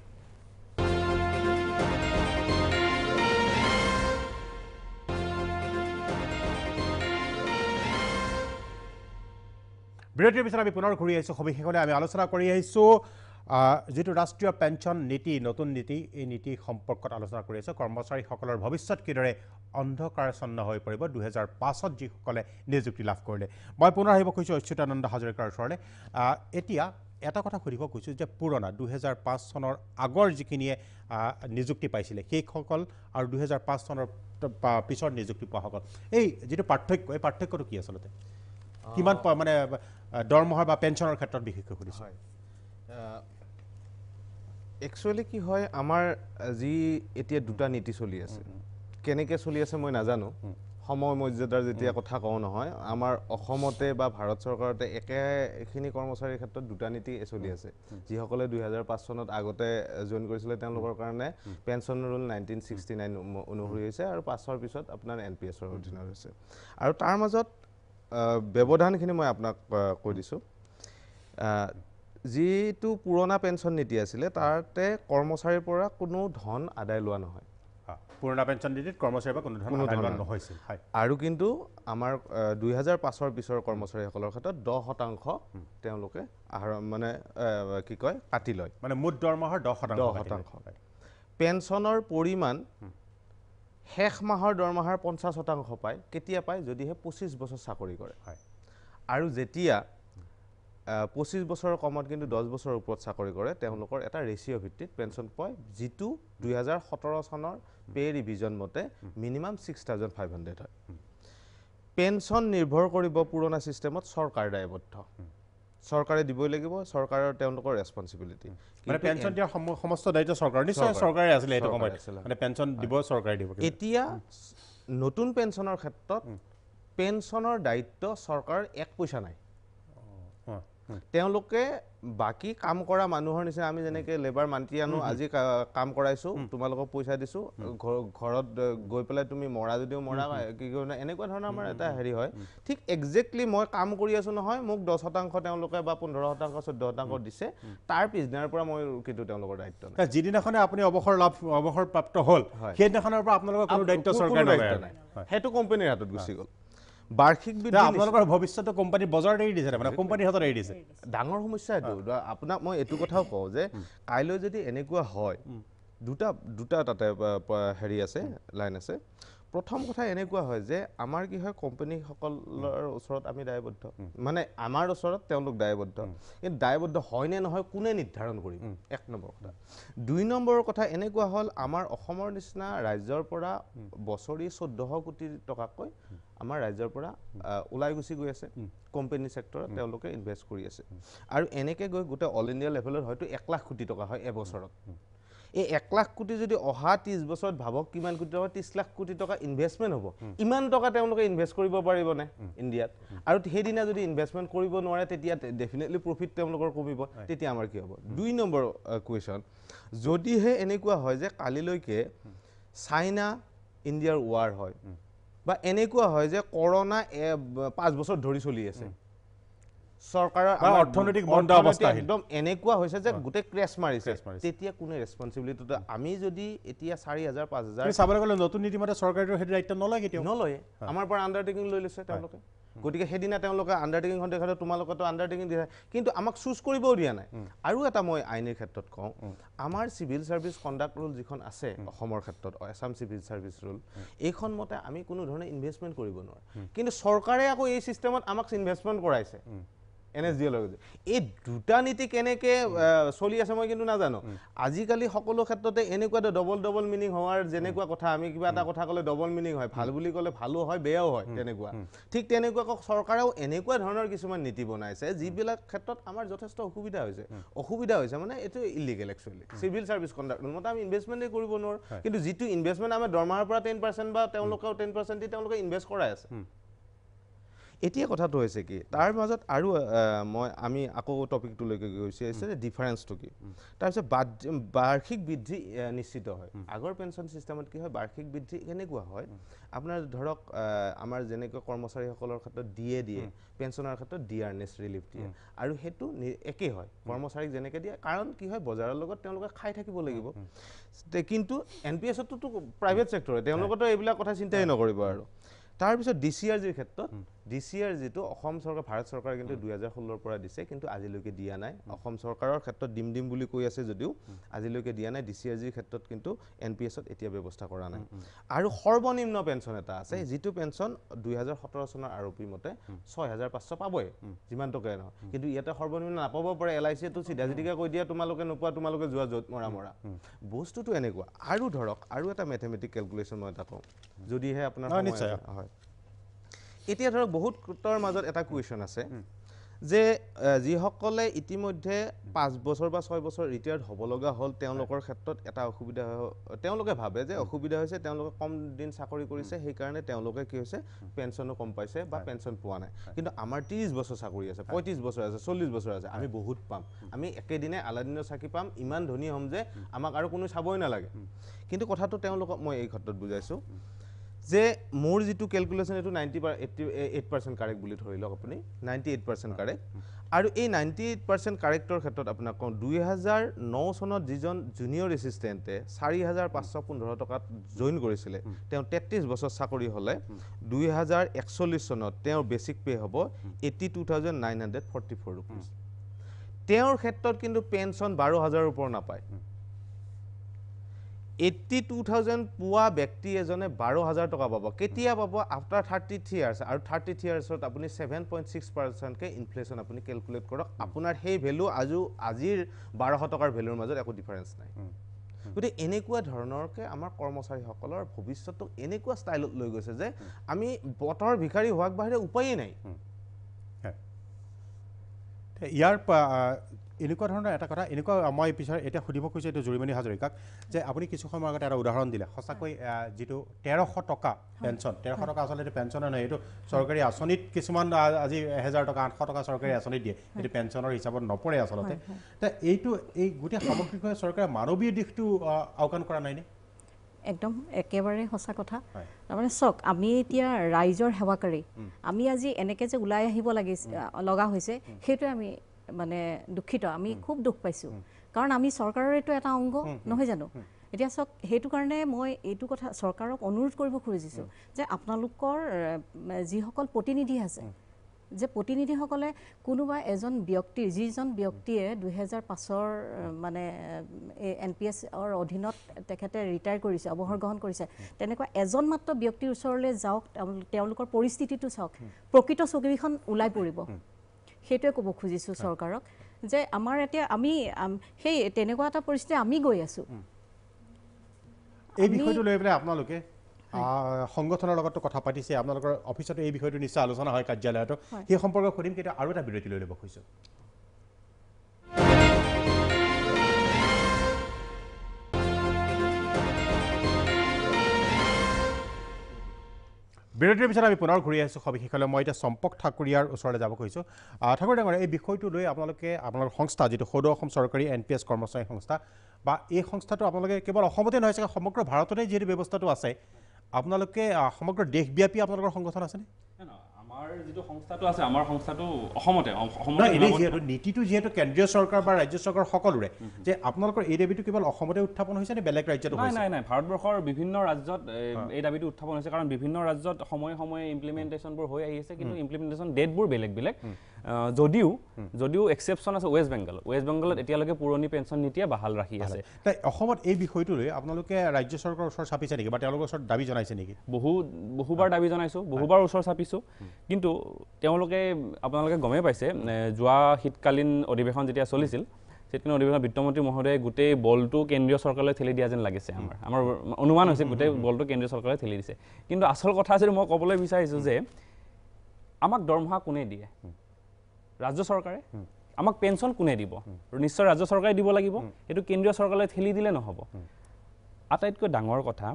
বিৰতিৰ পিছত আমি পুনৰ ঘূৰি আহিছোঁ সবিশেষলৈ আমি আলোচনা কৰি আহিছোঁ যেটো ৰাষ্ট্ৰীয় পেঞ্চন নীতি নতুন নীতি এই নীতি সম্পৰ্কত আলোচনা কৰি আছোঁ কৰ্মচাৰীসকলৰ ভৱিষ্যত কিদৰে অন্ধকাৰাচ্ছন্ন হৈ পৰিব 2005ত যিসকলে নিযুক্তি লাভ কৰিলে মই পুনৰ আহিব খুজিছোঁ অচ্যুতানন্দ হাজৰিকাৰ ওচৰলৈ এতিয়া এটা কথা সুধিব খুজিছোঁ যে পুৰণা 2005 চনৰ আগৰ যিখিনিয়ে নিযুক্তি পাইছিলে সেইসকল আৰু 2005 চনৰ পিছৰ নিযুক্তি পোৱাসকল এই যেটো পাৰ্থক্য এই পাৰ্থক্যটো কি আচলতে কিমান মানে দৰমহা বা পেঞ্চনৰ ক্ষেত্ৰত বিশেষকৈ সুধিছোঁ একচুৱেলি কি হয় আমাৰ যি এতিয়া দুটা নীতি চলি আছে কেনেকৈ চলি আছে মই নাজানো সময় মৰ্যাদাৰ যেতিয়া কথা কওঁ নহয় আমাৰ অসমতে বা ভাৰত চৰকাৰতে একেখিনি কৰ্মচাৰীৰ ক্ষেত্ৰত দুটা নীতি চলি আছে যিসকলে 2005 চনত আগতে জইন কৰিছিলে তেওঁলোকৰ কাৰণে পেঞ্চন ৰুল 1969 অনুসৰি হৈছে আৰু 5 পিছত আপোনাৰ NPSৰ অধীনত হৈছে আৰু তাৰ মাজত ব্যৱধানখিনি মই আপোনাক কৈ দিছোঁ যিটো পুৰণা পেঞ্চন নীতি আছিলে তাতে কৰ্মচাৰীৰ পৰা কোনো ধন আদায় লোৱা নহয় পুৰণা পেঞ্চন নীতিত কৰ্মচাৰীৰ পৰা কোনো ধৰণৰ আদায় লোৱা নহৈছিল আৰু কিন্তু আমাৰ 2005 পিছৰ কৰ্মচাৰীসকলৰ ক্ষেত্ৰত 10% তেওঁলোকে মানে কি কয় কাটি লয় মানে মুঠ দৰমহাৰ 10%। পেঞ্চনৰ পৰিমাণ শেষ মাহৰ দৰমহাৰ 50% পায় কেতিয়া পায় যদিহে 25 বছৰ চাকৰি কৰে আৰু যেতিয়া 25 বছৰৰ কমত কিন্তু 10 বছৰৰ ওপৰত চাকৰি কৰে তেওঁলোকৰ এটা ৰেচিঅ' ভিত্তিত পেঞ্চন পায় যিটো 2017 চনৰ পে ৰিভিজন মতে মিনিমাম 6,500 হয় পেঞ্চন নিৰ্ভৰ কৰিব পুৰণা চিষ্টেমত চৰকাৰ দায়বদ্ধ চৰকাৰে দিবই লাগিব চৰকাৰৰ তেওঁলোকৰ ৰেছপন্সিবিলিটি মানে পেঞ্চন দিয়াৰ সমস্ত দায়িত্ব চৰকাৰ নিশ্চয় চৰকাৰে আছিলে এইটো সময়ত মানে পেঞ্চন দিব চৰকাৰে দিব এতিয়া নতুন পেঞ্চনৰ ক্ষেত্ৰত পেঞ্চনৰ দায়িত্ব চৰকাৰ 1 পইচা নাই তেওঁলোকে বাকি কাম কৰা মানুহৰ নিচিনা আমি যেনেকৈ লেবাৰ মান্তি আনো আজি কাম কৰাইছোঁ তোমালোকক পইচা দিছোঁ ঘৰত গৈ পেলাই তুমি মৰা যদিও মৰা কি এনেকুৱা ধৰণৰ আমাৰ এটা হেৰি হয় ঠিক একজেক্টলি মই কাম কৰি আছোঁ নহয় মোক 10% তেওঁলোকে বা 15% 14% দিছে তাৰ পিছদিনাৰ পৰা মই কিন্তু তেওঁলোকৰ দায়িত্ব নাই যিদিনাখনে আপুনি অৱসৰপ্ৰাপ্ত হ'ল সেইদিনাখনৰ পৰা আপোনালোকৰ কোনো দায়িত্ব চৰকাৰে নাই সেইটো কোম্পানীৰ হাতত গুচি গ'ল বাৰ্ষিক বৃদ্ধি আপোনালোকৰ ভৱিষ্যতে কোম্পানী বজাৰত এৰি দিছে মানে কোম্পানীৰ হাতত এৰি দিছে ডাঙৰ সমস্যা এইটো আপোনাক মই এইটো কথাও কওঁ যে কাইলৈ যদি এনেকুৱা হয় দুটা তাতে হেৰি আছে লাইন আছে প্ৰথম কথা এনেকুৱা হয় যে আমাৰ কি হয় কোম্পানীসকলৰ ওচৰত আমি দায়বদ্ধ মানে আমাৰ ওচৰত তেওঁলোক দায়বদ্ধ কিন্তু দায়বদ্ধ হয় নে নহয় কোনে নিৰ্ধাৰণ কৰিব 1 নম্বৰ কথা 2 নম্বৰৰ কথা এনেকুৱা হ'ল আমাৰ অসমৰ নিচিনা ৰাজ্যৰ পৰা বছৰি 1400 কোটি টকাকৈ আমাৰ ৰাজ্যৰ পৰা ওলাই গুচি গৈ আছে কোম্পানী সেক্টৰত তেওঁলোকে ইনভেষ্ট কৰি আছে আৰু এনেকৈ গৈ গোটেই অল ইণ্ডিয়া লেভেলত হয়তো 1 লাখ কোটি টকা হয় এবছৰত এই 1 লাখ কোটি যদি অহা 30 বছৰত ভাবক কিমান কোটি টকা 30 লাখ কোটি টকা ইনভেষ্টমেণ্ট হ'ব ইমান টকা তেওঁলোকে ইনভেষ্ট কৰিব পাৰিবনে ইণ্ডিয়াত আৰু সেইদিনা যদি ইনভেষ্টমেণ্ট কৰিব নোৱাৰে তেতিয়া ডেফিনেটলি প্ৰফিট তেওঁলোকৰ কমিব তেতিয়া আমাৰ কি হ'ব 2 নম্বৰ কুৱেশ্যন যদিহে এনেকুৱা হয় যে কালিলৈকে চাইনা ইণ্ডিয়াৰ ৱাৰ হয় বা এনেকুৱা হয় যে কৰোনা 5 বছৰ ধৰি চলি আছে চৰকাৰৰ অৰ্থনৈতিক মন্দা অৱস্থা একদম এনেকুৱা হৈছে যে গোটেই ক্ৰেছ মাৰিছে তেতিয়া কোনে ৰেছপন্সিবিলিটি আমি যদি এতিয়া 4,000 5,000 চাবলৈ গ'লে নতুন নীতিমতে চৰকাৰেও সেইটো দায়িত্ব নলয় কেতিয়াও নলয় আমাৰ পৰা আণ্ডাৰটেকিং লৈ লৈছে তেওঁলোকে গতিকে সেইদিনা তেওঁলোকে আণ্ডাৰটেকিংখন দেখালে তোমালোকেতো আণ্ডাৰটেকিং দিছে কিন্তু আমাক চুজ কৰিবও দিয়া নাই আৰু এটা মই আইনৰ ক্ষেত্ৰত কওঁ আমাৰ চিভিল ছাৰ্ভিচ কণ্ডাক্ট ৰুল যিখন আছে অসমৰ ক্ষেত্ৰত আছাম চিভিল ছাৰ্ভিচ ৰুল এইখন মতে আমি কোনো ধৰণে ইনভেষ্টমেণ্ট কৰিব নোৱাৰোঁ কিন্তু চৰকাৰে আকৌ এই চিষ্টেমত আমাক ইনভেষ্টমেণ্ট কৰাইছে NSDL এই দুটা নীতি কেনেকৈ চলি আছে মই কিন্তু নাজানো আজিকালি সকলো ক্ষেত্ৰতে এনেকুৱা ডবল মিনিং হোৱাৰ যেনেকুৱা কথা আমি কিবা এটা কথা ক'লে ডবল মিনিং হয় ভাল বুলি ক'লে ভালো হয় বেয়াও হয় তেনেকুৱা ঠিক তেনেকুৱাকৈ চৰকাৰেও এনেকুৱা ধৰণৰ কিছুমান নীতি বনাইছে যিবিলাক ক্ষেত্ৰত আমাৰ যথেষ্ট অসুবিধা হৈছে মানে এইটো illegal actually civil service conduct মতে আমি ইনভেষ্টমেণ্টেই কৰিব নোৱাৰোঁ কিন্তু যিটো ইনভেষ্টমেণ্ট আমাৰ দৰমহাৰ পৰা 10% বা তেওঁলোকেও 10% দি তেওঁলোকে ইনভেষ্ট কৰাই আছে এতিয়া কথাটো হৈছে কি তাৰ মাজত আৰু আমি আকৌ টপিকটোলৈকে গৈছে যে ডিফাৰেঞ্চটো কি তাৰপিছত বাৰ্ষিক বৃদ্ধি নিশ্চিত হয় আগৰ পেঞ্চন চিষ্টেমত কি হয় বাৰ্ষিক বৃদ্ধি কেনেকুৱা হয় আপোনাৰ ধৰক আমাৰ যেনেকৈ কৰ্মচাৰীসকলৰ ক্ষেত্ৰত দিয়ে পেঞ্চনৰ ক্ষেত্ৰত ডিয়াৰনেছ ৰিলিফ দিয়ে আৰু সেইটো একেই হয় কৰ্মচাৰীক যেনেকৈ দিয়ে কাৰণ কি হয় বজাৰৰ লগত তেওঁলোকে খাই থাকিব লাগিব কিন্তু NPSততো প্ৰাইভেট ছেক্টৰে তেওঁলোকেতো এইবিলাক কথা চিন্তাই নকৰিব আৰু তাৰপিছত DCRGৰ ক্ষেত্ৰত DCRGটো অসম চৰকাৰ ভাৰত চৰকাৰে কিন্তু 2016ৰ পৰা দিছে কিন্তু আজিলৈকে দিয়া নাই অসম চৰকাৰৰ ক্ষেত্ৰত দিম বুলি কৈ আছে যদিও আজিলৈকে দিয়া নাই DCRGৰ ক্ষেত্ৰত কিন্তু NPSত এতিয়া ব্যৱস্থা কৰা নাই আৰু সৰ্বনিম্ন পেঞ্চন এটা আছে যিটো পেঞ্চন 2017 চনৰ আৰপি মতে 6,500 পাবই যিমান টকাই নহয় কিন্তু ইয়াতে সৰ্বনিম্ন নাপাব পাৰে LICটো চিধাকে কৈ দিয়া তোমালোকে নোপোৱা তোমালোকে যোৱা য'ত মৰা বস্তুটো এনেকুৱা আৰু ধৰক আৰু এটা মেথমেটিক কেলকুলেশ্যন মই এটা কওঁ যদিহে আপোনাৰ হয় এতিয়া ধৰক বহুতৰ মাজত এটা কুৱেশ্যন আছে যে যিসকলে ইতিমধ্যে 5 বছৰ বা 6 বছৰ ৰিটায়াৰ্ড হ'ব লগা হ'ল তেওঁলোকৰ ক্ষেত্ৰত এটা অসুবিধা তেওঁলোকে ভাবে যে অসুবিধা হৈছে তেওঁলোকে কম দিন চাকৰি কৰিছে সেইকাৰণে তেওঁলোকে কি হৈছে পেঞ্চনো কম পাইছে বা পেঞ্চন পোৱা নাই কিন্তু আমাৰ 30 বছৰ চাকৰি আছে 35 বছৰ আছে 40 বছৰ আছে আমি বহুত পাম আমি একেদিনে আলাদিনৰ চাকি পাম ইমান ধনী হ'ম যে আমাক আৰু কোনো চাবই নালাগে কিন্তু কথাটো তেওঁলোকক মই এই ক্ষেত্ৰত বুজাইছোঁ যে মোৰ যিটো ক্যালকুলেশন এটো 98% কাৰেক্ট বুলি ধৰি লওক আপুনি 98% কাৰেক্ট আৰু এই 98% কাৰেক্টৰ ক্ষেত্ৰত আপোনাক কওঁ 2009 চনত যিজন জুনিয়ৰ এসিস্টেন্টে 4515 টকাত জয়েন কৰিছিলে তেওঁ 33 বছৰ চাকৰি হলে 2041 চনত তেওঁৰ বেসিক পে হ'ব 82944 रुपीस তেওঁৰ ক্ষেত্ৰত কিন্তু পেনশন 12000 ওপৰ নাপায় 82,000 পুয়া ব্যক্তি এজনে 12000 টকা পাব কেতিয়া পাব আফটাৰ 33 ইয়াৰ্স আৰু 33 ইয়াৰ্সত আপুনি 7.6% কে ইনফ্লেশন আপুনি ক্যালকুলেট কৰক আপোনাৰ সেই ভ্যালু আজিৰ 1200 টকাৰ ভ্যালুৰ মাজত একো ডিফাৰেন্স নাই গতি এনেকুৱা ধৰণৰকে আমাৰ কৰ্মচাৰীসকলৰ ভৱিষ্যতক এনেকুৱা ষ্টাইলত লৈ গৈছে যে আমি বতৰ ভিখাৰী হোৱাক বাহিৰে উপায়েই নাই ইয়াৰ এনেকুৱা ধৰণৰ এটা কথা এনেকুৱা মই পিছৰ এটা সুধিব খুজিছো এইটো জুৰিমণি হাজৰিকাক যে আপুনি কিছু সময় আগতে এটা উদাহৰণ দিলে সঁচাকৈ যেটো 1300 টকা পেনশন 1300 টকা আসলে পেনশন নহয় এটো চৰকাৰী আঁচনিত কিছুমান আজি 1000 টকা 800 টকা চৰকাৰী আঁচনি দিয়ে এটো পেনশনৰ হিচাপত নপৰে আসলতে তে এইটো এই গুটি সামগ্ৰিকভাৱে চৰকাৰে মানৱীয় দিশটো আওকাণ কৰা নাই নে একদম একেবাৰে সঁচা কথা তাৰমানে চক আমি এতিয়া ৰাইজৰ সেৱাকাৰী আমি আজি এনেকে যে উলাই আহিব লগা হৈছে সেইটো আমি মানে দুখিত আমি খুব দুখ পাইছো কাৰণ আমি চৰকাৰৰ এটো এটা অংগ নহয় জানো এতিয়া চক হেতু কাৰণে মই এইটো কথা চৰকাৰক অনুৰোধ কৰিব খুজিছো যে আপোনালোকৰ যিসকল প্ৰতিনিধি আছে যে প্ৰতিনিধিসকলে কোনোবা এজন ব্যক্তি যিজন ব্যক্তিয়ে 2005 মানে এনপিএছ অৰ অধীনত তেখেতে ৰিটায়াৰ কৰিছে অৱসৰ গ্ৰহণ কৰিছে তেনেকুৱা এজন মাত্ৰ ব্যক্তিৰ ওচৰলৈ যাওক তেওঁলোকৰ পৰিস্থিতিটো চাওক প্ৰকৃত ছবিখন উলাই পৰিব হেতুৱে ক'ব খুজিছো চৰকাৰক যে আমাৰ এতিয়া আমি সেই তেনেকুৱা এটা পৰিস্থিতি আমি গৈ আছো এই বিষয়টো লৈ পেলাই আপোনালোকে সংগঠনৰ লগত কথা পাতিছে আপোনালোকৰ অফিচত এই বিষয়টো নিশ্চয় আলোচনা হয় কাৰ্যালয়ত সেই সম্পৰ্কে খুদিম কিন্তু আৰু এটা বিৰতি লৈ ল'ব খুজিছো বিৰতিৰ পিছত আমি পুনৰ ঘূৰি আহিছোঁ সবিশেষলৈ মই এতিয়া চম্পক ঠাকুৰীয়াৰ ওচৰলৈ যাব খুজিছোঁ ঠাকুৰ ডাঙৰ এই বিষয়টো লৈ আপোনালোকে আপোনালোকৰ সংস্থা যিটো সদৌ অসম চৰকাৰী এনপিএছ কৰ্মচাৰী সংস্থা বা এই সংস্থাটো আপোনালোকে কেৱল অসমতে নহয় চাগে সমগ্ৰ ভাৰততে যিহেতু ব্যৱস্থাটো আছে আপোনালোকে সমগ্ৰ দেশব্যাপী আপোনালোকৰ সংগঠন আছেনে আমাৰ যেটো সংস্থাটো আছে আমাৰ সংস্থাটো অসমতে যেহেতু নীতিটো যেহেতু কেন্দ্ৰীয় চৰকাৰ বা ৰাজ্য চৰকাৰ সকলোৰে যে আপোনালোকৰ এই দাবীটো কেৱল অসমতে উত্থাপন হৈছে নে বেলেগ ৰাজ্যতো হৈছে নাই নাই ভাৰতবৰ্ষৰ বিভিন্ন ৰাজ্যত এই দাবীটো উত্থাপন হৈছে কাৰণ বিভিন্ন ৰাজ্যত সময় সময় ইমপ্লিমেন্টেশনবোৰ হৈ আহিছে কিন্তু ইমপ্লিমেন্টেশন ডেটবোৰ বেলেগ বেলেগ যদিও এক্সেপশন আছে ৱেষ্ট বেংগলত এতিয়ালৈকে পুৰণি পেঞ্চন নীতিয়ে বাহাল ৰাখি আছে তাই অসমত এই বিষয়টো লৈ আপোনালোকে ৰাজ্য চৰকাৰৰ ওচৰত চাপিছে নেকি বা তেওঁলোকৰ ওচৰত দাবী জনাইছে নেকি বহুবাৰ দাবী জনাইছো বহুবাৰ ওচৰ চাপিছো কিন্তু তেওঁলোকে আপোনালোকে গমে পাইছে যোৱা শীতকালীন অধিৱেশন যেতিয়া চলিছিল শীতকালীন অধিৱেশন বিত্তমন্ত্ৰী মহোদয়ে গোটেই বলটো কেন্দ্ৰীয় চৰকাৰলৈ ঠেলি দিয়া যেন লাগিছে আমাৰ অনুমান হৈছে গোটেই বলটো কেন্দ্ৰীয় চৰকাৰলৈ ঠেলি দিছে কিন্তু আচল কথা যদি মই ক'বলৈ বিচাৰিছো যে আমাক দৰমহা কোনে দিয়ে ৰাজ্য চৰকাৰে আমাক পেনশন কোনে দিব নিশ্চয় ৰাজ্য চৰকাৰে দিব লাগিব এটো কেন্দ্ৰীয় চৰকাৰলৈ ঠেলি দিলে নহব আটাইতকৈ ডাঙৰ কথা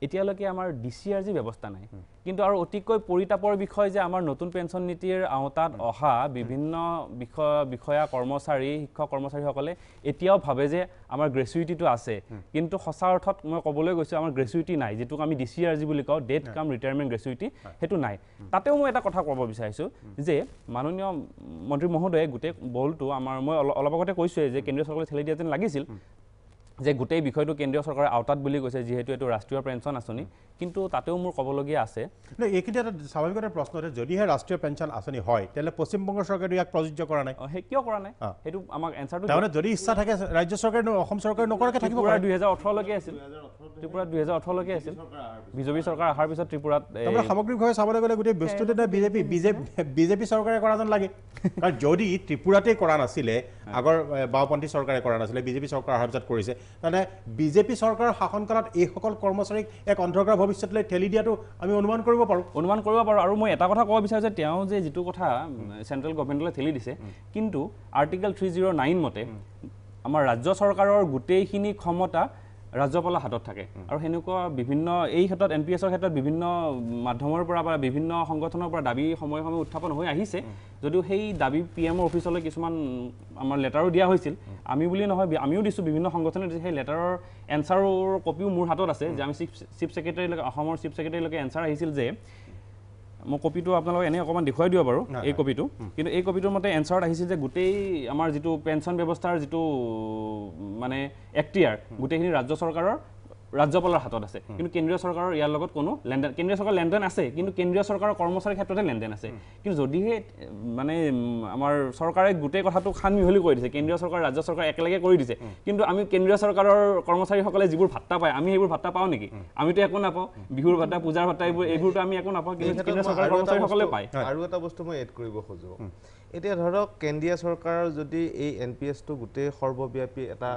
এতিয়ালৈকে আমাৰ ডিসিআৰজি ব্যৱস্থা নাই কিন্তু আৰু অতিকৈ পৰিতাপৰ বিষয় যে আমাৰ নতুন পেনশন নীতিৰ আওতাত অহা বিভিন্ন বিষয়া কৰ্মচাৰী শিক্ষক কৰ্মচাৰীসকলে এতিয়াও ভাবে যে আমাৰ গ্ৰেচুইটিটো আছে কিন্তু সঁচা অৰ্থত মই ক'বলৈ গৈছো আমাৰ গ্ৰেচুইটি নাই যেটো আমি ডিসিআৰজি বুলি কওঁ ডেট কাম ৰিটায়াৰমেন্ট গ্ৰেচুইটি হেতু নাই তাতেও মই এটা কথা ক'ব বিচাৰিছো যে মাননীয় মন্ত্ৰী মহোদয়ে গোটেই বলটো আমাৰ মই অলপ আগতে কৈছো যে কেন্দ্ৰীয় চৰকাৰে ঠেলি দিয়া যেন লাগিছিল যে গোটেই বিষয়টো কেন্দ্ৰীয় চৰকাৰে আওতাত বুলি কৈছে যেহেতু এটো ৰাষ্ট্ৰীয় পেনশন আঁচনি কিন্তু তাতেও মোৰ ক'বলগীয়া আছে এইখিনি এটা স্বাভাৱিক এটা প্ৰশ্ন আছে যদিহে ৰাষ্ট্ৰীয় পেনশন আঁচনি হয় তেলে পশ্চিম বংগ চৰকাৰে ইয়াক প্ৰযোজ্য কৰা নাই কিয় কৰা নাই হেতু আমাক এনসাৰটো তাৰমানে যদি ইচ্ছা থাকে ৰাজ্য চৰকাৰে অসম চৰকাৰে নকৰাকে থাকিব পাৰে 2018 লৈকে আছিল ত্ৰিপুৰা 2018 লৈকে আছিল বিজেপি চৰকাৰ আহাৰ পিছত ত্ৰিপুৰাত তাৰমানে সামগ্ৰিকভাৱে চাবলৈ গ'লে গোটেই বস্তুটো বিজেপি চৰকাৰে কৰা যেন লাগে কাৰণ যদি ত্ৰিপুৰাতে কৰা নাছিলে আগৰ বাওপন্থী চৰকাৰে কৰা নাছিলে বিজেপি চৰকাৰ অহাৰ পিছত কৰিছে মানে বিজেপি চৰকাৰৰ শাসনকালত এইসকল কৰ্মচাৰীক এক অন্ধকাৰ ভৱিষ্যতলৈ ঠেলি দিয়াটো আমি অনুমান কৰিব পাৰোঁ আৰু মই এটা কথা ক'ব বিচাৰোঁ যে তেওঁ যে যিটো কথা চেণ্ট্ৰেল গভৰ্ণমেণ্টলৈ ঠেলি দিছে কিন্তু আৰ্টিকল 309 মতে আমাৰ ৰাজ্য চৰকাৰৰ গোটেইখিনি ক্ষমতা ৰাজ্যপালৰ হাতত থাকে আৰু সেনেকুৱা বিভিন্ন এই ক্ষেত্ৰত NPSৰ ক্ষেত্ৰত বিভিন্ন মাধ্যমৰ পৰা বা বিভিন্ন সংগঠনৰ পৰা দাবী সময়ে সময়ে উত্থাপন হৈ আহিছে যদিও সেই দাবী PMৰ অফিচলৈ কিছুমান আমাৰ লেটাৰো দিয়া হৈছিল আমি বুলি নহয় আমিও দিছোঁ বিভিন্ন সংগঠনে দিছে সেই লেটাৰৰ এনচাৰৰ কপিও মোৰ হাতত আছে যে আমি চিফ ছেক্ৰেটাৰীলৈকে অসমৰ চিফ ছেক্ৰেটাৰীলৈকে এনচাৰ আহিছিল যে মই কপিটো আপোনালোকক এনেই অকণমান দেখুৱাই দিব পাৰোঁ এই কপিটো কিন্তু এই কপিটোৰ মতে এনচাৰত আহিছিল যে গোটেই আমাৰ যিটো পেঞ্চন ব্যৱস্থাৰ যিটো মানে এক্টিয়াৰ গোটেইখিনি ৰাজ্য চৰকাৰৰ ৰাজ্যপালৰ হাতত আছে কিন্তু কেন্দ্ৰীয় চৰকাৰৰ ইয়াৰ লগত কোনো লেনদেন কেন্দ্ৰীয় চৰকাৰৰ লেনদেন আছে কিন্তু কেন্দ্ৰীয় চৰকাৰৰ কৰ্মচাৰীৰ ক্ষেত্ৰতে লেনদেন আছে কিন্তু যদিহে মানে আমাৰ চৰকাৰে গোটেই কথাটো খান মিহলি কৰি দিছে কেন্দ্ৰীয় চৰকাৰ ৰাজ্য চৰকাৰ একেলগে কৰি দিছে কিন্তু আমি কেন্দ্ৰীয় চৰকাৰৰ কৰ্মচাৰীসকলে যিবোৰ ভাত্তা পায় আমি সেইবোৰ ভাত্তা পাওঁ নেকি আমিতো একো নাপাওঁ বিহুৰ ভাত্তা পূজাৰ ভাত্তা এইবোৰতো আমি একো নাপাওঁ কিন্তু কেন্দ্ৰীয় চৰকাৰৰ কৰ্মচাৰীসকলে পায় আৰু এটা বস্তু মই এড কৰিব খোজো এতিয়া ধৰক কেন্দ্ৰীয় চৰকাৰৰ যদি এই NPSটো গোটেই সৰ্বব্যাপী এটা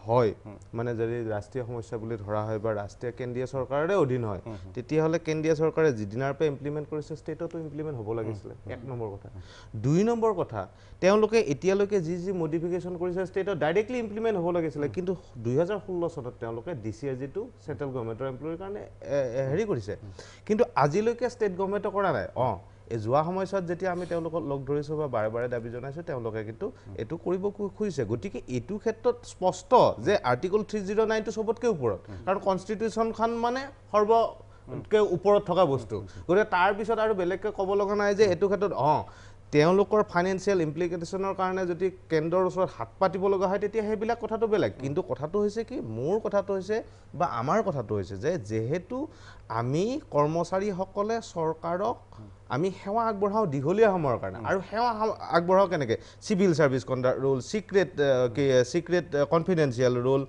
হয় মানে যদি ৰাষ্ট্ৰীয় সমস্যা বুলি ধৰা হয় বা ৰাষ্ট্ৰীয় কেন্দ্ৰীয় চৰকাৰৰে অধীন হয় তেতিয়াহ'লে কেন্দ্ৰীয় চৰকাৰে যিদিনাৰ পৰা ইমপ্লিমেণ্ট কৰিছে ষ্টেটতো ইমপ্লিমেণ্ট হ'ব লাগিছিলে 1 নম্বৰ কথা 2 নম্বৰ কথা তেওঁলোকে এতিয়ালৈকে যি মডিফিকেশ্যন কৰিছে ষ্টেটত ডাইৰেক্টলি ইমপ্লিমেণ্ট হ'ব লাগিছিলে কিন্তু 2016 চনত তেওঁলোকে DCRG-টো চেণ্ট্ৰেল গভৰ্ণমেণ্টৰ এমপ্লয়িৰ কাৰণে হেৰি কৰিছে কিন্তু আজিলৈকে ষ্টেট গভৰ্ণমেণ্টে কৰা নাই এই যোৱা সময়ছোৱাত যেতিয়া আমি তেওঁলোকক লগ ধৰিছোঁ বা বাৰে বাৰে দাবী জনাইছোঁ তেওঁলোকে কিন্তু এইটো কৰিব খুজিছে গতিকে এইটো ক্ষেত্ৰত স্পষ্ট যে আৰ্টিকল 309টো চবতকৈ ওপৰত কাৰণ কনষ্টিটিউশ্যনখন মানে সৰ্বতকৈ ওপৰত থকা বস্তু গতিকে তাৰপিছত আৰু বেলেগকৈ ক'ব লগা নাই যে এইটো ক্ষেত্ৰত তেওঁলোকৰ ফাইনেন্সিয়েল ইমপ্লিকেশ্যনৰ কাৰণে যদি কেন্দ্ৰৰ ওচৰত হাত পাতিব লগা হয় তেতিয়া সেইবিলাক কথাটো বেলেগ কিন্তু কথাটো হৈছে কি মোৰ কথাটো হৈছে বা আমাৰ কথাটো হৈছে যে যেহেতু আমি কৰ্মচাৰীসকলে চৰকাৰক আমি সেৱা আগবঢ়াওঁ দীঘলীয়া সময়ৰ কাৰণে আৰু সেৱা আগবঢ়াওঁ কেনেকৈ civil service conduct rule secret confidential rule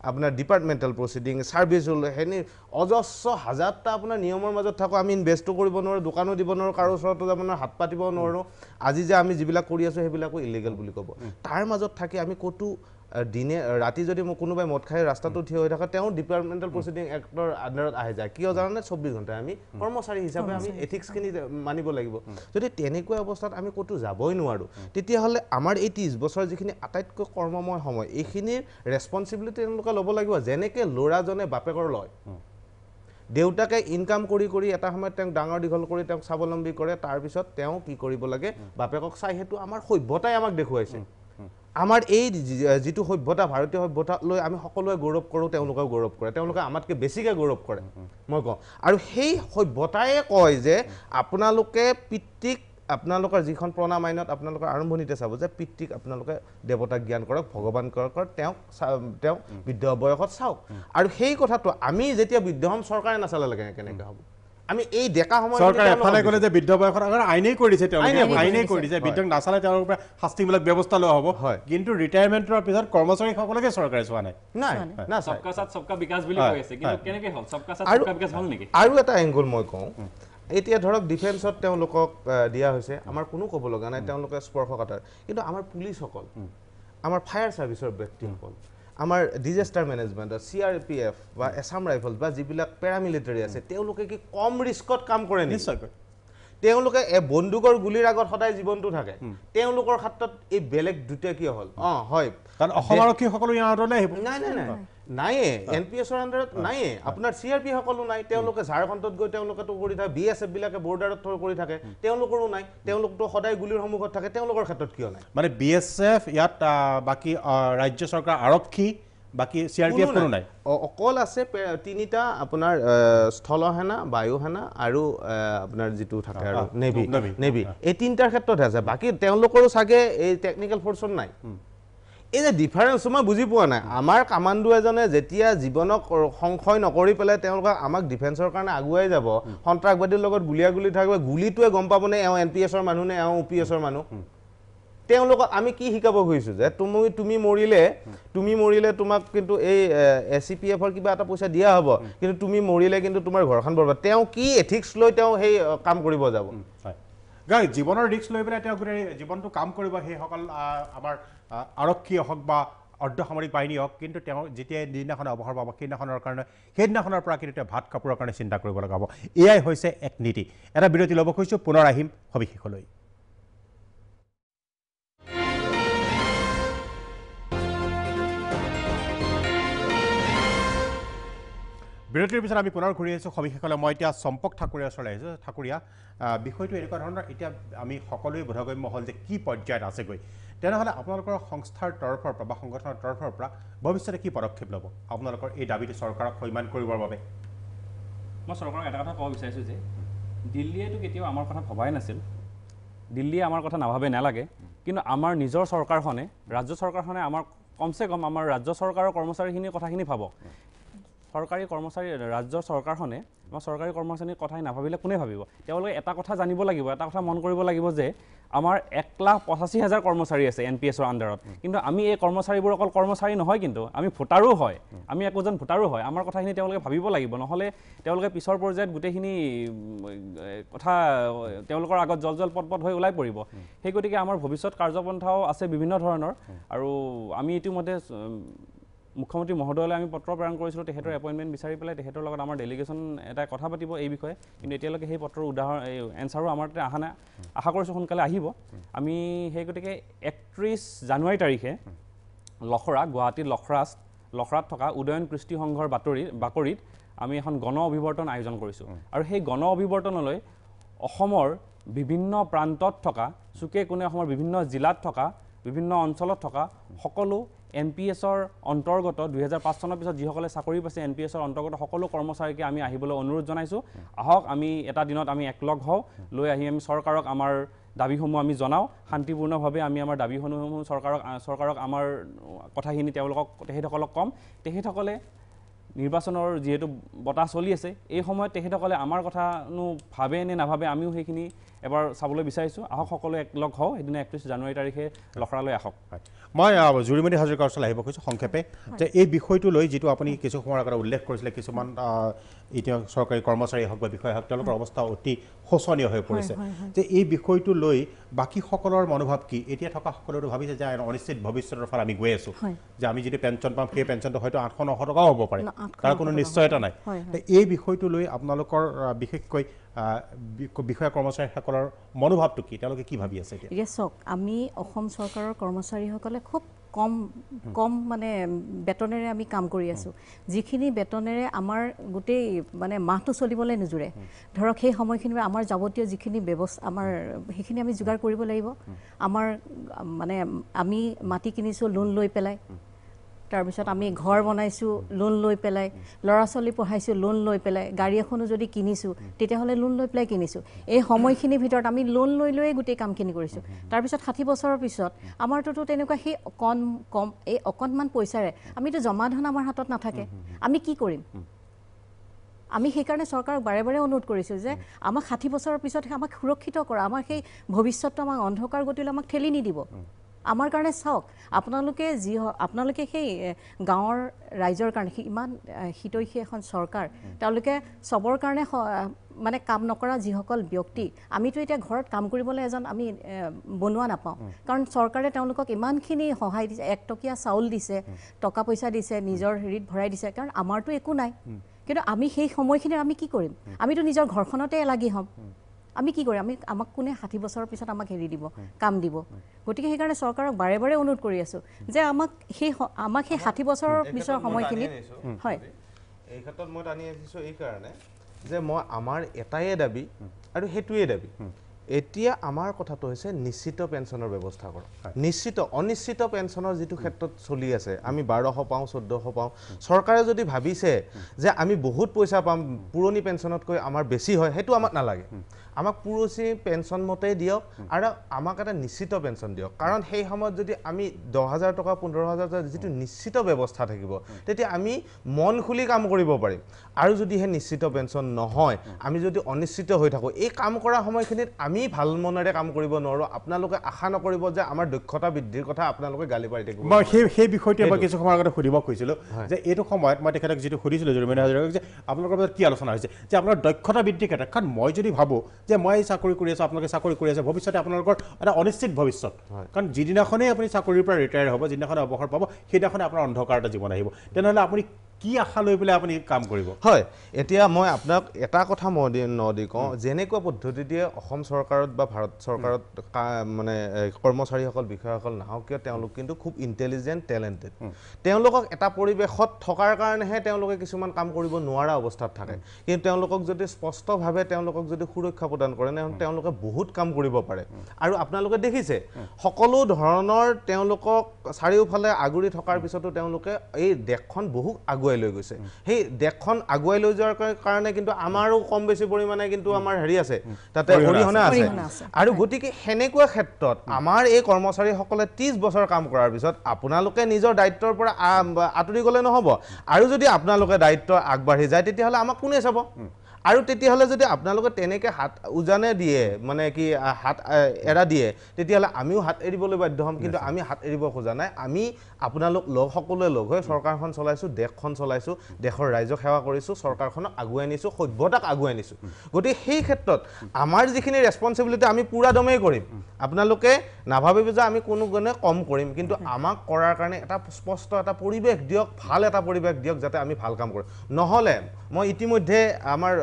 আপোনাৰ ডিপাৰ্টমেণ্টেল প্ৰচিডিং ছাৰ্ভিচ ৰুল সেনে অজস্ৰ হাজাৰটা আপোনাৰ নিয়মৰ মাজত থাকোঁ আমি ইনভেষ্টো কৰিব নোৱাৰোঁ দোকানো দিব নোৱাৰোঁ কাৰো ওচৰতো আপোনাৰ হাত পাতিব নোৱাৰোঁ আজি যে আমি যিবিলাক কৰি আছোঁ সেইবিলাকো ইলিগেল বুলি ক'ব তাৰ মাজত থাকি আমি ক'তো দিনে ৰাতি যদি মোক কোনোবাই মদ খাই ৰাস্তাটো থিয় হৈ থাকে তেওঁ ডিপাৰ্টমেণ্টেল প্ৰচিডিং এক্টৰ আণ্ডাৰত আহি যায় কিয় জানানে 24 ঘণ্টা আমি কৰ্মচাৰী হিচাপে আমি এথিক্সখিনি মানিব লাগিব যদি তেনেকুৱা অৱস্থাত আমি ক'তো যাবই নোৱাৰোঁ তেতিয়াহ'লে আমাৰ এই 30 বছৰ যিখিনি আটাইতকৈ কৰ্মময় সময় এইখিনিৰ ৰেছপনচিবিলিটি তেওঁলোকে ল'ব লাগিব যেনেকৈ ল'ৰাজনে বাপেকৰ লয় দেউতাকে ইনকাম কৰি কৰি এটা সময়ত তেওঁক ডাঙৰ দীঘল কৰি তেওঁক স্বাৱলম্বী কৰে তাৰপিছত তেওঁ কি কৰিব লাগে বাপেকক চাই সেইটো আমাৰ সভ্যতাই আমাক দেখুৱাইছে আমাৰ এই যিটো সভ্যতা ভাৰতীয় সভ্যতাক লৈ আমি সকলোৱে গৌৰৱ কৰোঁ তেওঁলোকেও গৌৰৱ কৰে তেওঁলোকে আমাতকৈ বেছিকৈ গৌৰৱ কৰে মই কওঁ আৰু সেই সভ্যতাই কয় যে আপোনালোকে পিতৃক আপোনালোকৰ যিখন প্ৰণাম আইনত আপোনালোকৰ আৰম্ভণিতে চাব যে পিতৃক আপোনালোকে দেৱতাক জ্ঞান কৰক ভগৱান কৰক তেওঁক বৃদ্ধ বয়সত চাওক আৰু সেই কথাটো আমি যেতিয়া বৃদ্ধ হ'ম চৰকাৰে নাচালে কেনেকৈ হ'ব আমি এই ডেকা সময়ত চৰকাৰে এফালে ক'লে যে বৃদ্ধ বয়সত আইনেই কৰি দিছে তেওঁলোকে আইনেই কৰি দিছে বৃদ্ধক নাচালে তেওঁলোকৰ পৰা শাস্তিমূলক ব্যৱস্থা লোৱা হ'ব কিন্তু ৰিটায়াৰমেণ্টৰ পিছত কৰ্মচাৰীসকলকে চৰকাৰে চোৱা নাই সবকা সাথ সবকা বিকাশ বুলি কৈ আছে কিন্তু কেনেকৈ হ'ল সবকা সাথ সবকা বিকাশ হ'ল নেকি আৰু এটা এংগল মই কওঁ এতিয়া ধৰক ডিফেন্সত তেওঁলোকক দিয়া হৈছে আমাৰ কোনো ক'ব লগা নাই তেওঁলোকে স্পৰ্শকাতৰ কিন্তু আমাৰ পুলিচসকল আমাৰ ফায়াৰ ছাৰ্ভিচৰ ব্যক্তিসকল আমাৰ ডিজাষ্টাৰ মেনেজমেণ্টৰ CRPF বা এছাম ৰাইফলছ বা যিবিলাক পেৰামিলিটাৰী আছে তেওঁলোকে কি কম ৰিস্কত কাম কৰে নিশ্চয়কৈ তেওঁলোকে বন্দুকৰ গুলিৰ আগত সদায় জীৱনটো থাকে তেওঁলোকৰ ক্ষেত্ৰত এই বেলেগ দুটা কিয় হ'ল হয় কাৰণ অসম আৰক্ষীসকলো ইয়াৰ আঁতৰলৈ আহিব নাইয়ে NPSৰ আণ্ডাৰত নাইয়ে আপোনাৰ CRP সকলো নাই তেওঁলোকে ঝাৰখণ্ডত গৈ তেওঁলোকেতো কৰি থাকে BSF বিলাকে বৰ্ডাৰত কৰি থাকে তেওঁলোকৰো নাই তেওঁলোকতো সদায় গুলিৰ সন্মুখত থাকে তেওঁলোকৰ ক্ষেত্ৰত কিয় নাই মানে BSF ইয়াত বাকী ৰাজ্য চৰকাৰ আৰক্ষী বাকি CRPF কোনো নাই অকল আছে তিনিটা আপোনাৰ স্থল সেনা বায়ু সেনা আৰু আপোনাৰ যিটো থাকে আৰু নেভি এই তিনিটাৰ ক্ষেত্ৰত আছে বাকি তেওঁলোকৰো চাগে এই টেকনিক্যাল ফোৰ্সত নাই এই যে ডিফাৰেন্স মই বুজি পোৱা নাই আমাৰ কামাণ্ডো এজনে যেতিয়া জীৱনক সংশয় নকৰি পেলাই তেওঁলোকক আমাক ডিফেন্সৰ কাৰণে আগুৱাই যাব সন্ত্ৰাসবাদীৰ লগত গুলিয়াগুলি থাকিব গুলিটোৱে গম পাবনে এওঁ NPSৰ মানুহ নে এওঁ OPSৰ মানুহ তেওঁলোকক আমি কি শিকাব খুজিছোঁ যে তুমি মৰিলে তোমাক কিন্তু এই SCPFৰ কিবা এটা পইচা দিয়া হ'ব কিন্তু তুমি মৰিলে কিন্তু তোমাৰ ঘৰখন বৰবাদ তেওঁ কি এথিক্স লৈ তেওঁ সেই কাম কৰিব যাব জীৱনৰ ৰিস্ক লৈ পেলাই তেওঁ গোটেই জীৱনটো কাম কৰিব সেইসকল আমাৰ আৰক্ষী হওক বা অৰ্ধসামৰিক বাহিনী হওক কিন্তু তেওঁ যেতিয়া যিদিনাখন অৱসৰ পাব সেইদিনাখনৰ পৰা কিন্তু তেওঁ ভাত কাপোৰৰ কাৰণে চিন্তা কৰিব লগা হ'ব এয়াই হৈছে এক নীতি এটা বিৰতি ল'ব খুজিছোঁ পুনৰ আহিম সবিশেষলৈ বিৰতিৰ পিছত আমি পুনৰ ঘূৰি আহিছোঁ সবিশেষলৈ মই এতিয়া চম্পক ঠাকুৰীয়াৰ ওচৰলৈ আহিছোঁ ঠাকুৰীয়া বিষয়টো এনেকুৱা ধৰণৰ এতিয়া আমি সকলোৱে বোধগম্য হ'ল যে কি পৰ্যায়ত আছেগৈ তেনেহ'লে আপোনালোকৰ সংস্থাৰ তৰফৰ পৰা বা সংগঠনৰ তৰফৰ পৰা ভৱিষ্যতে কি পদক্ষেপ ল'ব আপোনালোকৰ এই দাবীটো চৰকাৰক সন্মান কৰিবৰ বাবে মই চৰকাৰক এটা কথা ক'ব বিচাৰিছোঁ যে দিল্লীয়েতো কেতিয়াও আমাৰ কথা ভবাই নাছিল দিল্লীয়ে আমাৰ কথা নাভাবে নালাগে কিন্তু আমাৰ নিজৰ চৰকাৰখনে ৰাজ্য চৰকাৰখনে আমাৰ কমচে কম আমাৰ ৰাজ্য চৰকাৰৰ কৰ্মচাৰীখিনিৰ কথাখিনি ভাবক চৰকাৰী কৰ্মচাৰী ৰাজ্যৰ চৰকাৰখনে আমাৰ চৰকাৰী কৰ্মচাৰীৰ কথাই নাভাবিলে কোনে ভাবিব তেওঁলোকে এটা কথা জানিব লাগিব এটা কথা মন কৰিব লাগিব যে আমাৰ 1,85,000 কৰ্মচাৰী আছে NPSৰ আণ্ডাৰত কিন্তু আমি এই কৰ্মচাৰীবোৰ অকল কৰ্মচাৰী নহয় কিন্তু আমি ভোটাৰো হয় আমি একোজন ভোটাৰো হয় আমাৰ কথাখিনি তেওঁলোকে ভাবিব লাগিব নহ'লে তেওঁলোকে পিছৰ পৰ্যায়ত গোটেইখিনি কথা তেওঁলোকৰ আগত জল পট হৈ ওলাই পৰিব সেই গতিকে আমাৰ ভৱিষ্যত কাৰ্যপন্থাও আছে বিভিন্ন ধৰণৰ আৰু আমি ইতিমধ্যে মুখ্যমন্ত্ৰী মহোদয়লৈ আমি পত্ৰ প্ৰেৰণ কৰিছিলোঁ তেখেতৰ এপইণ্টমেণ্ট বিচাৰি পেলাই তেখেতৰ লগত আমাৰ ডেলিগেশ্যন এটা কথা পাতিব এই বিষয়ে কিন্তু এতিয়ালৈকে সেই পত্ৰৰ এনচাৰো আমাৰ তাতে অহা নাই আশা কৰিছোঁ সোনকালে আহিব আমি সেই গতিকে 31 জানুৱাৰী তাৰিখে গুৱাহাটীৰ লখৰাত থকা উদয়ন কৃষ্টি সংঘৰ বাকৰিত আমি এখন গণ অভিৱৰ্তন আয়োজন কৰিছোঁ আৰু সেই গণ অভিৱৰ্তনলৈ অসমৰ বিভিন্ন প্ৰান্তত থকা চুকে কোণে অসমৰ বিভিন্ন জিলাত থকা বিভিন্ন অঞ্চলত থকা সকলো NPSৰ অন্তৰ্গত 2005 চনৰ পিছত যিসকলে চাকৰি পাইছে NPSৰ অন্তৰ্গত সকলো কৰ্মচাৰীকে আমি আহিবলৈ অনুৰোধ জনাইছোঁ আহক আমি এটা দিনত আমি একলগ হওঁ লৈ আহি আমি চৰকাৰক আমাৰ দাবীসমূহ আমি জনাওঁ শান্তিপূৰ্ণভাৱে আমি আমাৰ দাবীসমূহ চৰকাৰক আমাৰ কথাখিনি তেখেতসকলক ক'ম তেখেতসকলে নিৰ্বাচনৰ যিহেতু বতাহ চলি আছে এই সময়ত তেখেতসকলে আমাৰ কথানো ভাবে নে নাভাবে আমিও সেইখিনি এবাৰ চাবলৈ বিচাৰিছোঁ আহক সকলোৱে একলগ হওঁ সেইদিনা 31 জানুৱাৰী তাৰিখে লখৰালৈ আহক মই জুৰিমণি হাজৰিকাৰ ওচৰলৈ আহিব খুজিছোঁ সংক্ষেপে যে এই বিষয়টো লৈ যিটো আপুনি কিছু সময়ৰ আগতে উল্লেখ কৰিছিলে কিছুমান এতিয়া চৰকাৰী কৰ্মচাৰী হওক বা বিষয়া হওক তেওঁলোকৰ অৱস্থা অতি শোচনীয় হৈ পৰিছে যে এই বিষয়টো লৈ বাকীসকলৰ মনোভাৱ কি এতিয়া থকা সকলোতো ভাবিছে যে অনিশ্চিত ভৱিষ্যতৰ ফালে আমি গৈ আছোঁ যে আমি যদি পেঞ্চন পাম সেই পেঞ্চনটো হয়তো 800-900 টকাও হ'ব পাৰে তাৰ কোনো নিশ্চয়তা নাই এই বিষয়টো লৈ আপোনালোকৰ বিশেষকৈ বিষয়া কৰ্মচাৰীসকলৰ মনোভাৱটো কি তেওঁলোকে কি ভাবি আছে এতিয়া চাওক আমি অসম চৰকাৰৰ কৰ্মচাৰীসকলে খুব কম মানে বেতনেৰে আমি কাম কৰি আছোঁ যিখিনি বেতনেৰে আমাৰ গোটেই মানে মাহটো চলিবলৈ নোজোৰে ধৰক সেই সময়খিনি আমাৰ যাৱতীয় যিখিনি ব্যৱস্থা আমাৰ সেইখিনি আমি যোগাৰ কৰিব লাগিব আমাৰ মানে আমি মাটি কিনিছোঁ লোন লৈ পেলাই তাৰপিছত আমি ঘৰ বনাইছোঁ লোন লৈ পেলাই ল'ৰা ছোৱালী পঢ়াইছোঁ লোন লৈ পেলাই গাড়ী এখনো যদি কিনিছোঁ তেতিয়াহ'লে লোন লৈ পেলাই কিনিছোঁ এই সময়খিনিৰ ভিতৰত আমি লোন লৈ গোটেই কামখিনি কৰিছোঁ তাৰপিছত 60 বছৰৰ পিছত আমাৰতো তেনেকুৱা সেই কম এই অকণমান পইচাৰে আমিতো জমা ধন আমাৰ হাতত নাথাকে আমি কি কৰিম আমি সেইকাৰণে চৰকাৰক বাৰে বাৰে অনুৰোধ কৰিছোঁ যে আমাক 60 বছৰৰ পিছত আমাক সুৰক্ষিত কৰা আমাৰ সেই ভৱিষ্যতটো আমাক অন্ধকাৰ গতিলৈ আমাক ঠেলি নিদিব আমাৰ কাৰণে চাওক আপোনালোকে সেই গাঁৱৰ ৰাইজৰ কাৰণে ইমান হিতৈষী এখন চৰকাৰ তেওঁলোকে চবৰ কাৰণে মানে কাম নকৰা যিসকল ব্যক্তি আমিতো এতিয়া ঘৰত কাম কৰিবলৈ এজন আমি বনোৱা নাপাওঁ কাৰণ চৰকাৰে তেওঁলোকক ইমানখিনি সহায় দিছে 1 টকীয়া চাউল দিছে টকা পইচা দিছে নিজৰ হেৰিত ভৰাই দিছে কাৰণ আমাৰতো একো নাই কিন্তু আমি সেই সময়খিনি আমি কি কৰিম আমিতো নিজৰ ঘৰখনতে লাগি হ'ম আমি কি কৰিম আমাক কোনে 60 বছৰৰ পিছত আমাক হেৰি দিব কাম দিব গতিকে সেইকাৰণে চৰকাৰক বাৰে বাৰে অনুৰোধ কৰি আছোঁ যে আমাক সেই 60 বছৰৰ পিছৰ সময়খিনিত হয় এই ক্ষেত্ৰত মই টানি আহিছোঁ এই কাৰণে যে মই আমাৰ এটাই দাবী আৰু সেইটোৱে দাবী এতিয়া আমাৰ কথাটো হৈছে নিশ্চিত পেঞ্চনৰ ব্যৱস্থা কৰক অনিশ্চিত পেঞ্চনৰ যিটো ক্ষেত্ৰত চলি আছে আমি 1200 পাওঁ 1400 পাওঁ চৰকাৰে যদি ভাবিছে যে আমি বহুত পইচা পাম পুৰণি পেঞ্চনতকৈ আমাৰ বেছি হয় সেইটো আমাক নালাগে আমাক পুৰণি পেঞ্চন মতেই দিয়ক আৰু আমাক এটা নিশ্চিত পেঞ্চন দিয়ক কাৰণ সেই সময়ত যদি আমি 10,000 টকা 15,000 টকা যিটো নিশ্চিত ব্যৱস্থা থাকিব তেতিয়া আমি মন খুলি কাম কৰিব পাৰিম আৰু যদি হে নিশ্চিত পেঞ্চন নহয় আমি যদি অনিশ্চিত হৈ থাকোঁ এই কাম কৰা সময়খিনিত আমি ভাল মনেৰে কাম কৰিব নোৱাৰোঁ আপোনালোকে আশা নকৰিব যে আমাৰ দক্ষতা বৃদ্ধিৰ কথা আপোনালোকে গালি পাৰি থাকিব মই সেই বিষয়টো মই কিছু সময়ৰ আগতে সুধিব খুজিছিলোঁ যে এইটো সময়ত মই তেখেতক যিটো সুধিছিলোঁ জুৰিমণি হাজৰিকাক যে আপোনালোকৰ মাজত কি আলোচনা হৈছে যে আপোনাৰ দক্ষতা বৃদ্ধিৰ ক্ষেত্ৰত কাৰণ মই যদি ভাবোঁ যে মই চাকৰি কৰি আছোঁ আপোনালোকে চাকৰি কৰি আছে ভৱিষ্যতে আপোনালোকৰ এটা অনিশ্চিত ভৱিষ্যত কাৰণ যিদিনাখনেই আপুনি চাকৰিৰ পৰা ৰিটায়াৰ হ'ব যিদিনাখনে অৱসৰ পাব সেইদিনাখনে আপোনাৰ অন্ধকাৰ এটা জীৱন আহিব তেনেহ'লে আপুনি কি আশা লৈ পেলাই আপুনি কাম কৰিব হয় এতিয়া মই আপোনাক এটা কথা নদি কওঁ যেনেকুৱা পদ্ধতি দিয়ে অসম চৰকাৰত বা ভাৰত চৰকাৰত মানে কৰ্মচাৰীসকল বিষয়াসকল নাহক কিয় তেওঁলোক কিন্তু খুব ইণ্টেলিজেণ্ট টেলেণ্টেড তেওঁলোকক এটা পৰিৱেশত থকাৰ কাৰণেহে তেওঁলোকে কিছুমান কাম কৰিব নোৱাৰা অৱস্থাত থাকে কিন্তু তেওঁলোকক যদি স্পষ্টভাৱে তেওঁলোকক যদি সুৰক্ষা প্ৰদান কৰে তেওঁলোকে বহুত কাম কৰিব পাৰে আৰু আপোনালোকে দেখিছে সকলো ধৰণৰ তেওঁলোকক চাৰিওফালে আগুৰি থকাৰ পিছতো তেওঁলোকে এই দেশখন বহু আগুৱাই লৈ গৈছে সেই দেশখন আগুৱাই লৈ যোৱাৰ কাৰণে কিন্তু আমাৰো কম বেছি পৰিমাণে কিন্তু আমাৰ হেৰি আছে তাতে অৰিহণা আছে আৰু গতিকে সেনেকুৱা ক্ষেত্ৰত আমাৰ এই কৰ্মচাৰীসকলে 30 বছৰ কাম কৰাৰ পিছত আপোনালোকে নিজৰ দায়িত্বৰ পৰা আঁতৰি গ'লে নহ'ব আৰু যদি আপোনালোকে দায়িত্ব আগবাঢ়ি যায় তেতিয়াহ'লে আমাক কোনে চাব আৰু তেতিয়াহ'লে যদি আপোনালোকে তেনেকৈ হাত উজানে দিয়ে মানে কি হাত এৰা দিয়ে তেতিয়াহ'লে আমিও হাত এৰিবলৈ বাধ্য হ'ম কিন্তু আমি হাত এৰিব খোজা নাই আমি আপোনালোক সকলোৱে লগ হৈ চৰকাৰখন চলাইছোঁ দেশখন চলাইছোঁ দেশৰ ৰাইজক সেৱা কৰিছোঁ চৰকাৰখনক আগুৱাই নিছোঁ সভ্যতাক আগুৱাই নিছোঁ গতিকে সেই ক্ষেত্ৰত আমাৰ যিখিনি ৰেছপনচিবিলিটি আমি পূৰা দমেই কৰিম আপোনালোকে নাভাবিব যে আমি কোনো গুণে কম কৰিম কিন্তু আমাক কৰাৰ কাৰণে এটা স্পষ্ট এটা পৰিৱেশ দিয়ক ভাল এটা পৰিৱেশ দিয়ক যাতে আমি ভাল কাম কৰোঁ নহ'লে মই ইতিমধ্যে আমাৰ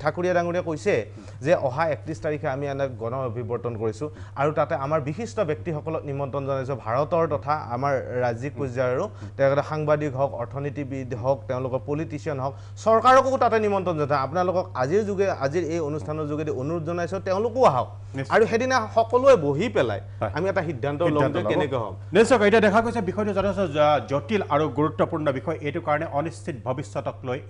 ঠাকুৰীয়া ডাঙৰীয়া কৈছে যে অহা 31 তাৰিখে আমি এনে গণ অভিৱৰ্তন কৰিছোঁ আৰু তাতে আমাৰ বিশিষ্ট ব্যক্তিসকলক নিমন্ত্ৰণ জনাইছোঁ ভাৰতৰ তথা আমাৰ ৰাজ্যিক পৰ্যায়ৰো তেওঁলোকে সাংবাদিক হওক অৰ্থনীতিবিদ হওক তেওঁলোকৰ পলিটিচিয়ান হওক চৰকাৰকো তাতে নিমন্ত্ৰণ জনায় আপোনালোকক আজিৰ এই অনুষ্ঠানৰ যোগেদি অনুৰোধ জনাইছোঁ তেওঁলোকো আহক আৰু সেইদিনা সকলোৱে বহি পেলাই আমি এটা সিদ্ধান্ত ল'ম যে কেনেকৈ হ'ম নিশ্চয় এতিয়া দেখা গৈছে বিষয়টো যথেষ্ট জটিল আৰু গুৰুত্বপূৰ্ণ বিষয় এইটো কাৰণে অনিশ্চিত ভৱিষ্যতক লৈ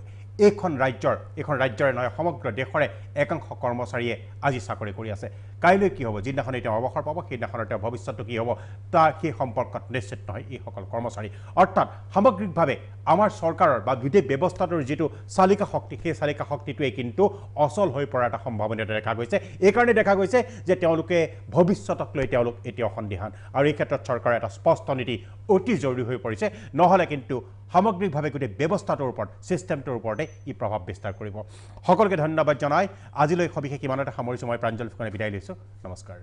এইখন ৰাজ্যৰে নহয় সমগ্ৰ দেশৰে একাংশ কৰ্মচাৰীয়ে আজি চাকৰি কৰি আছে কাইলৈ কি হ'ব যিদিনাখনে তেওঁ অৱসৰ পাব সেইদিনাখনৰ তেওঁৰ ভৱিষ্যতটো কি হ'ব তাৰ সেই সম্পৰ্কত নিশ্চিত নহয় এইসকল কৰ্মচাৰী অৰ্থাৎ সামগ্ৰিকভাৱে আমাৰ চৰকাৰৰ বা গোটেই ব্যৱস্থাটোৰ যিটো চালিকা শক্তি সেই চালিকা শক্তিটোৱে কিন্তু অচল হৈ পৰাৰ এটা সম্ভাৱনীয়তা দেখা গৈছে এইকাৰণে দেখা গৈছে যে তেওঁলোকে ভৱিষ্যতক লৈ তেওঁলোক এতিয়াও সন্দিহান আৰু এই ক্ষেত্ৰত চৰকাৰৰ এটা স্পষ্ট নীতি অতি জৰুৰী হৈ পৰিছে নহ'লে কিন্তু সামগ্ৰিকভাৱে গোটেই ব্যৱস্থাটোৰ ওপৰত ছিষ্টেমটোৰ ওপৰতে ই প্ৰভাৱ বিস্তাৰ কৰিব সকলোকে ধন্যবাদ জনাই আজিলৈ সবিশেষ ইমানতে সামৰিছোঁ মই প্ৰাঞ্জল ফুকনে বিদায় লৈছোঁ নমস্কাৰ